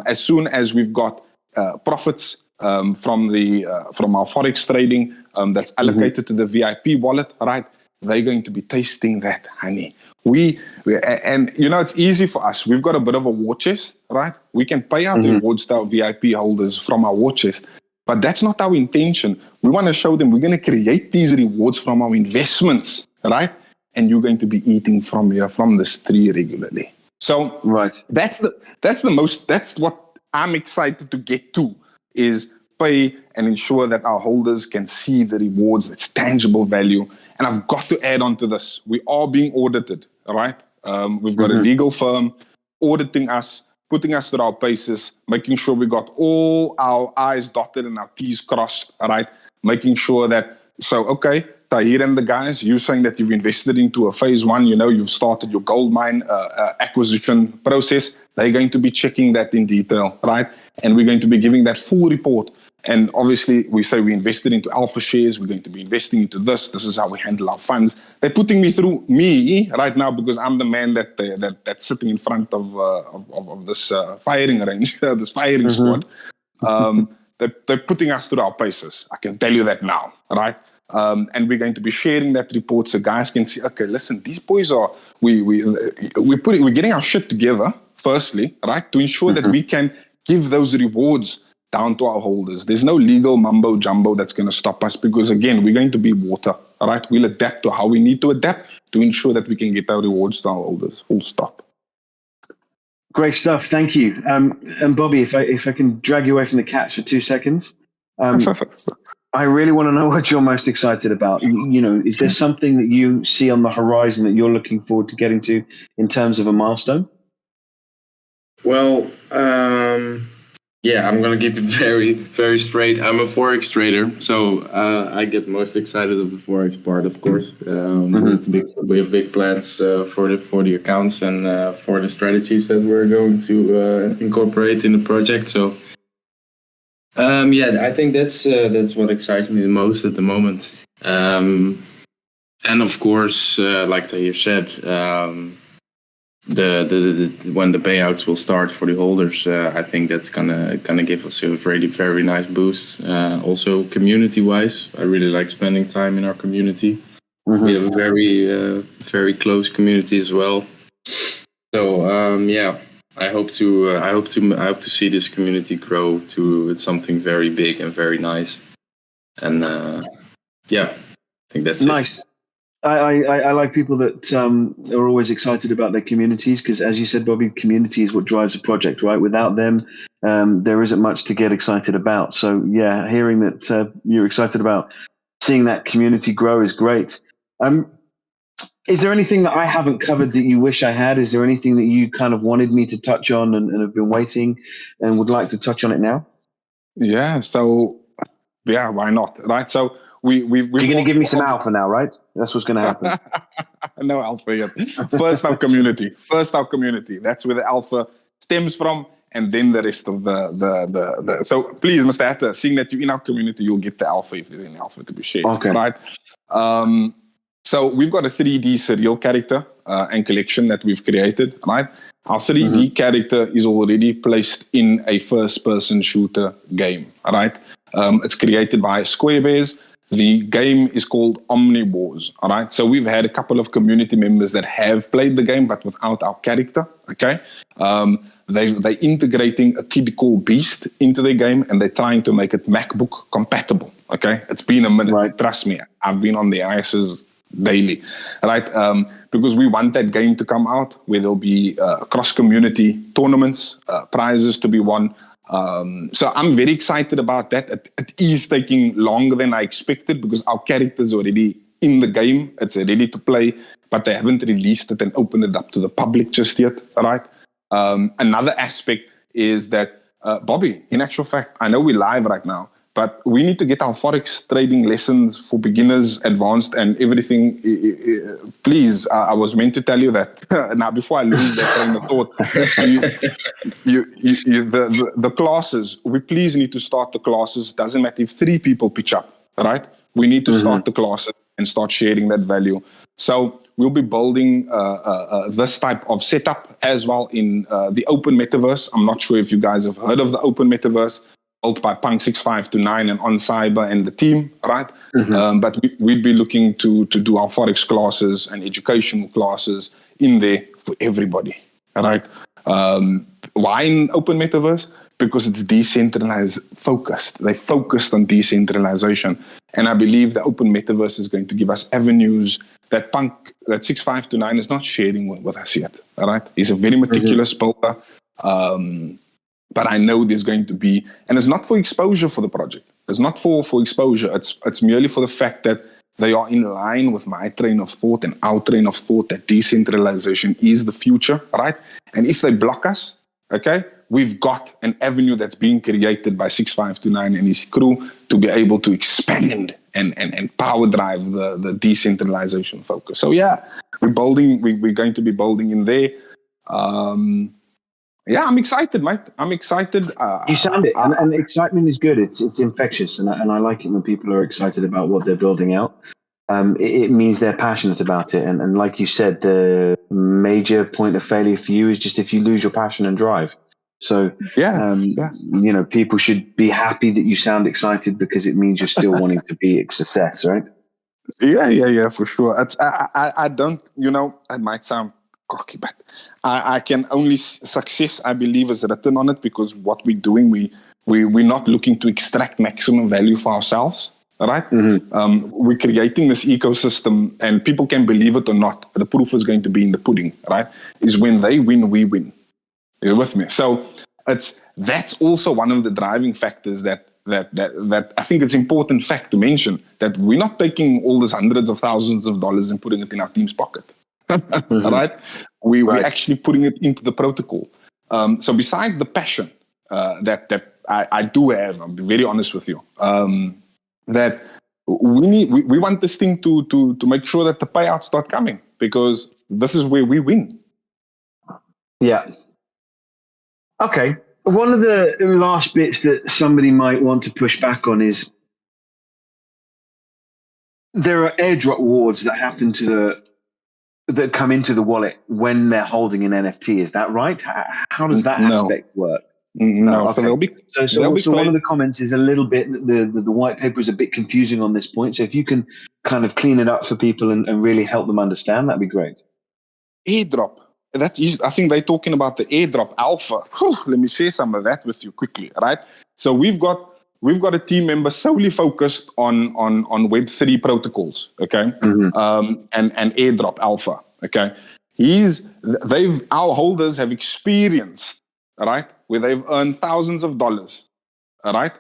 as soon as we've got profits from our forex trading that's allocated to the VIP wallet, right? They're going to be tasting that honey. And it's easy for us. We've got a bit of a war chest, right? We can pay out the rewards to our VIP holders from our war chest, but that's not our intention. We want to show them we're going to create these rewards from our investments, right? And you're going to be eating from this tree regularly. So right, that's what I'm excited to get to, is pay and ensure that our holders can see the rewards, that's tangible value. And I've got to add on to this. We are being audited, all right? We've got a legal firm auditing us, putting us through our paces, making sure we got all our I's dotted and our T's crossed, all right? Making sure that, okay, Tahir and the guys, you're saying that you've invested into a phase 1, you've started your gold mine acquisition process. They're going to be checking that in detail, right? And we're going to be giving that full report. And obviously, we say we invested into alpha shares. We're going to be investing into this. This is how we handle our funds. They're putting me through right now because I'm the man that's sitting in front of this firing range, this firing squad. They're putting us through our paces. I can tell you that now, right? And we're going to be sharing that report so guys can see, okay, listen, these boys are, we're getting our shit together, firstly, right? To ensure that we can give those rewards down to our holders. There's no legal mumbo jumbo that's going to stop us because, again, we're going to be water, all right? We'll adapt to how we need to adapt to ensure that we can get our rewards to our holders. Full stop. Great stuff. Thank you. And Bobby, if I can drag you away from the cats for 2 seconds, I really want to know what you're most excited about. Is there something that you see on the horizon that you're looking forward to getting to in terms of a milestone? Well, I'm going to keep it very, very straight. I'm a Forex trader, so I get most excited of the Forex part, of course. We have big plans for the accounts and for the strategies that we're going to incorporate in the project. So, I think that's what excites me the most at the moment. And of course, like Tahir said, when the payouts will start for the holders, I think that's gonna give us a very, very nice boost. Also, community-wise, I really like spending time in our community. We have a very, very close community as well. So I hope to see this community grow to something very big and very nice. And I think that's nice. It. I like people that are always excited about their communities because, as you said, Bobby, community is what drives a project, right? Without them, there isn't much to get excited about. So, hearing that you're excited about seeing that community grow is great. Is there anything that I haven't covered that you wish I had? Is there anything that you kind of wanted me to touch on and have been waiting and would like to touch on it now? Yeah. So yeah, why not? Right. So we're going to give me some alpha now, right? That's what's going to happen. No alpha yet. First our community. That's where the alpha stems from, and then the rest of the. So please, Mr. Hatter, seeing that you're in our community, you'll get the alpha if there's any alpha to be shared. Okay. Right. So we've got a 3D serial character and collection that we've created. Right. Our 3D character is already placed in a first-person shooter game. Right. It's created by Squarebears. The game is called Omnivores. All right. So we've had a couple of community members that have played the game, but without our character. Okay. They're integrating a kid called Beast into their game, and they're trying to make it MacBook compatible. Okay. It's been a minute. Right. Trust me. I've been on the ISs daily. Right. Because we want that game to come out where there'll be cross-community tournaments, prizes to be won. So I'm very excited about that. It is taking longer than I expected because our character's already in the game. It's ready to play, but they haven't released it and opened it up to the public just yet, right? Another aspect is that, Bobby, in actual fact, I know we're live right now, but we need to get our Forex trading lessons for beginners, advanced, and everything. Please, I was meant to tell you that. Now, before I lose that train of thought, the classes, we please need to start the classes. Doesn't matter if 3 people pitch up, right? We need to start the classes and start sharing that value. So we'll be building this type of setup as well in the open metaverse. I'm not sure if you guys have heard of the open metaverse, built by Punk 659 and On Cyber and the team, right? But we'd be looking to do our Forex classes and educational classes in there for everybody, right? Why in open metaverse? Because it's decentralized focused. They focused on decentralization. And I believe the open metaverse is going to give us avenues that Punk, that 659 is not sharing with us yet, all right? He's a very meticulous builder. But I know there's going to be, and it's not for exposure for the project. It's not for exposure. It's merely for the fact that they are in line with my train of thought and our train of thought that decentralization is the future, right? And if they block us, okay, we've got an avenue that's being created by 6529 and his crew to be able to expand and power drive the decentralization focus. So yeah, we're going to be building in there. Yeah, I'm excited, mate. I'm excited. You sound it, and excitement is good. It's infectious, and I like it when people are excited about what they're building out. It means they're passionate about it, and like you said, the major point of failure for you is just if you lose your passion and drive. So you know, people should be happy that you sound excited because it means you're still wanting to be a success, right? Yeah, for sure. I don't, you know, it might sound cocky, but I can only success, I believe, is written on it because what we're doing, we're not looking to extract maximum value for ourselves, right? We're creating this ecosystem, and people can believe it or not. The proof is going to be in the pudding, right? Is when they win, we win. You're with me? So that's also one of the driving factors that I think it's important fact to mention, that we're not taking all these hundreds of thousands of dollars and putting it in our team's pocket. Right? We're actually putting it into the protocol. So besides the passion that I do have, I'll be very honest with you, that we want this thing to make sure that the payouts start coming, because this is where we win. Yeah. Okay. One of the last bits that somebody might want to push back on is there are airdrop rewards that happen that come into the wallet when they're holding an NFT. Is that right? How does that aspect work? No. Okay. So one of the comments is a little bit, the white paper is a bit confusing on this point. So if you can kind of clean it up for people and really help them understand, that'd be great. Airdrop. I think they're talking about the airdrop alpha. Let me share some of that with you quickly, right? So we've got a team member solely focused on Web3 protocols, okay, and airdrop alpha, okay. Our holders have experienced, right, where they've earned thousands of dollars, all right,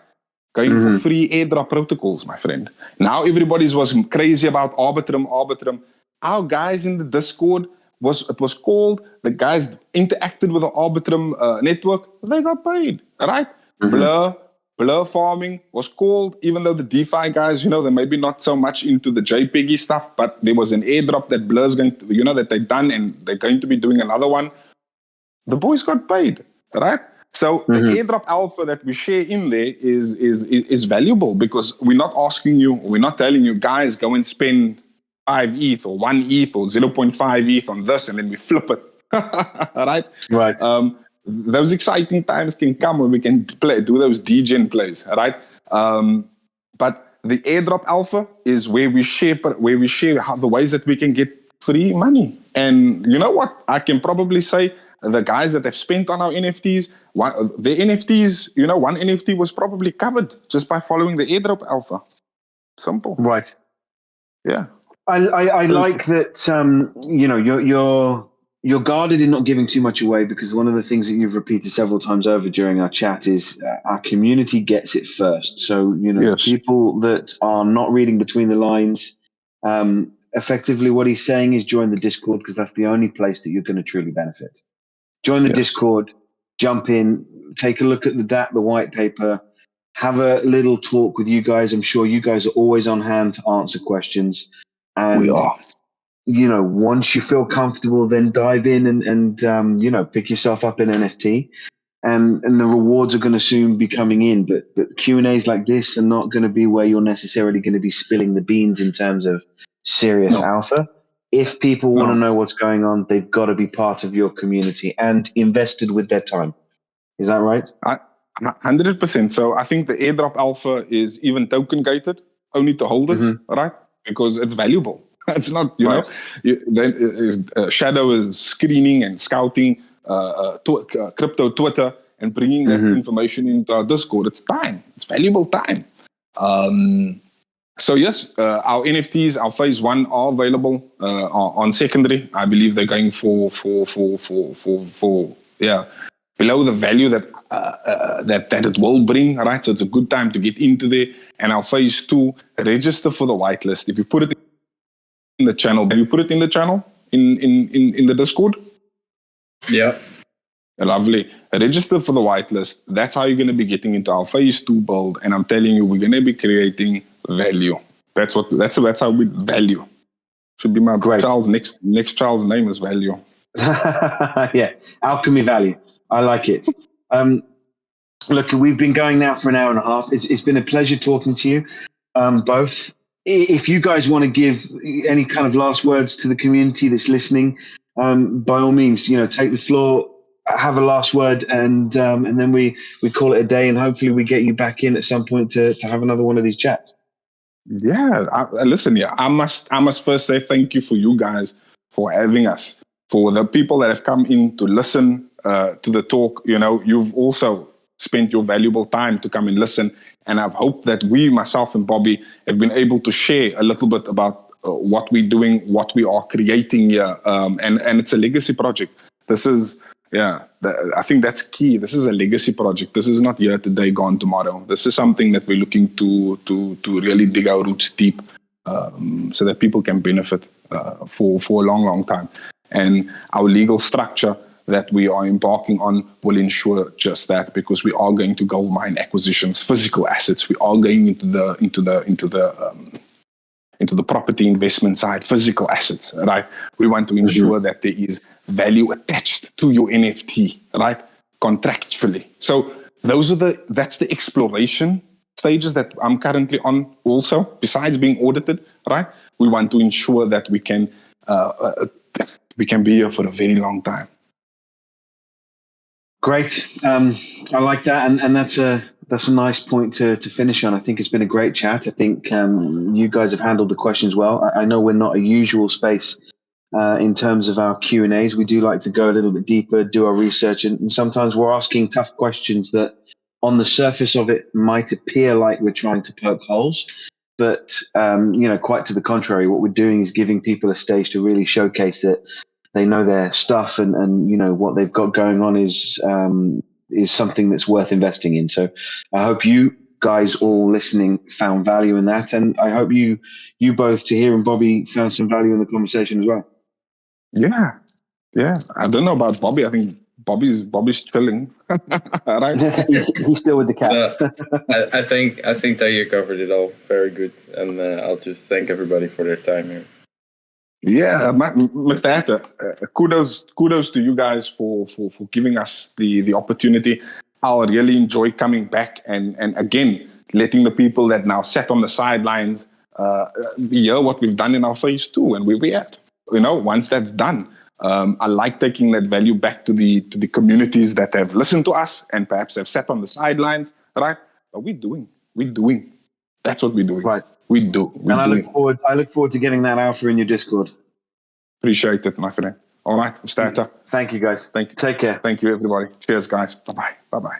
going for free airdrop protocols, my friend. Now everybody's was crazy about Arbitrum. Our guys in the Discord, it was called, the guys interacted with the Arbitrum network, they got paid, right? Blur Blur farming was called, even though the DeFi guys, they're maybe not so much into the JPEG stuff, but there was an airdrop that Blur's going to, that they've done, and they're going to be doing another one. The boys got paid, right? So the airdrop alpha that we share in there is valuable, because we're not asking you, we're not telling you, guys, go and spend 5 ETH or 1 ETH or 0.5 ETH on this, and then we flip it, right? Right. Those exciting times can come when we can do those degen plays, right? But the airdrop alpha is where we share how the ways that we can get free money. And you know what? I can probably say the guys that have spent on our NFTs, the NFTs, one NFT was probably covered just by following the airdrop alpha. Simple. Right. Yeah. I like that. You're guarded in not giving too much away, because one of the things that you've repeated several times over during our chat is our community gets it first. So, Yes. people that are not reading between the lines, effectively what he's saying is join the Discord, because that's the only place that you're going to truly benefit. Join the Discord, jump in, take a look at the white paper, have a little talk with you guys. I'm sure you guys are always on hand to answer questions. And We are. once you feel comfortable, then dive in and pick yourself up an NFT, and the rewards are going to soon be coming in. But Q&As like this are not going to be where you're necessarily going to be spilling the beans in terms of serious alpha. If people want to know what's going on, they've got to be part of your community and invested with their time. Is that right? 100%. So I think the airdrop alpha is even token gated, only to holders, right? Because it's valuable. It's not, Shadow is screening and scouting crypto Twitter and bringing that information into our Discord. It's time. It's valuable time. So yes, our NFTs, our phase 1 are available on secondary. I believe they're going for below the value that it will bring, right? So it's a good time to get into there. And our phase 2, register for the whitelist. If you put it in the channel, have you put it in the channel in the Discord? Yeah. Lovely. Register for the whitelist. That's how you're going to be getting into our phase 2 build. And I'm telling you, we're going to be creating value. That's how we value. Should be my child's next child's name is value. Yeah, alchemy value. I like it. Look, we've been going now for an hour and a half. It's been a pleasure talking to you both. If you guys want to give any kind of last words to the community that's listening, by all means, take the floor, have a last word, and then we call it a day, and hopefully we get you back in at some point to have another one of these chats. Yeah, I must first say thank you for you guys for having us. For the people that have come in to listen to the talk, you've also spent your valuable time to come and listen. And I've hoped that myself and Bobby, have been able to share a little bit about what we're doing, what we are creating here. And it's a legacy project. This is, I think that's key. This is a legacy project. This is not here today, gone tomorrow. This is something that we're looking to really dig our roots deep, so that people can benefit for a long, long time. And our legal structure that we are embarking on will ensure just that, because we are going to gold mine acquisitions, physical assets. We are going into the property investment side, physical assets, right? We want to ensure that there is value attached to your NFT, right? Contractually. So that's the exploration stages that I'm currently on also, besides being audited, right? We want to ensure that we can be here for a very long time. Great. I like that. And that's a nice point to finish on. I think it's been a great chat. I think you guys have handled the questions well. I know we're not a usual space in terms of our Q&As. We do like to go a little bit deeper, do our research, and sometimes we're asking tough questions that on the surface of it might appear like we're trying to poke holes. But, quite to the contrary, what we're doing is giving people a stage to really showcase that they know their stuff, and what they've got going on is something that's worth investing in. So I hope you guys all listening found value in that, and I hope you both, Tahir and Bobby, found some value in the conversation as well. Yeah. I don't know about Bobby. I think Bobby's chilling. Right? He's still with the cat. I think that you covered it all very good, and I'll just thank everybody for their time here. Yeah, Mr. Hatter, kudos to you guys for giving us the opportunity. I'll really enjoy coming back and again letting the people that now sat on the sidelines hear what we've done in our phase 2 and where we're at. Once that's done, I like taking that value back to the communities that have listened to us and perhaps have sat on the sidelines, right? But we're doing. That's what we're doing. Right. We do. I look forward to getting that alpha in your Discord. Appreciate it, my friend. All right, Mr. Hatter. Thank you, guys. Thank you. Take care. Thank you, everybody. Cheers, guys. Bye-bye. Bye-bye.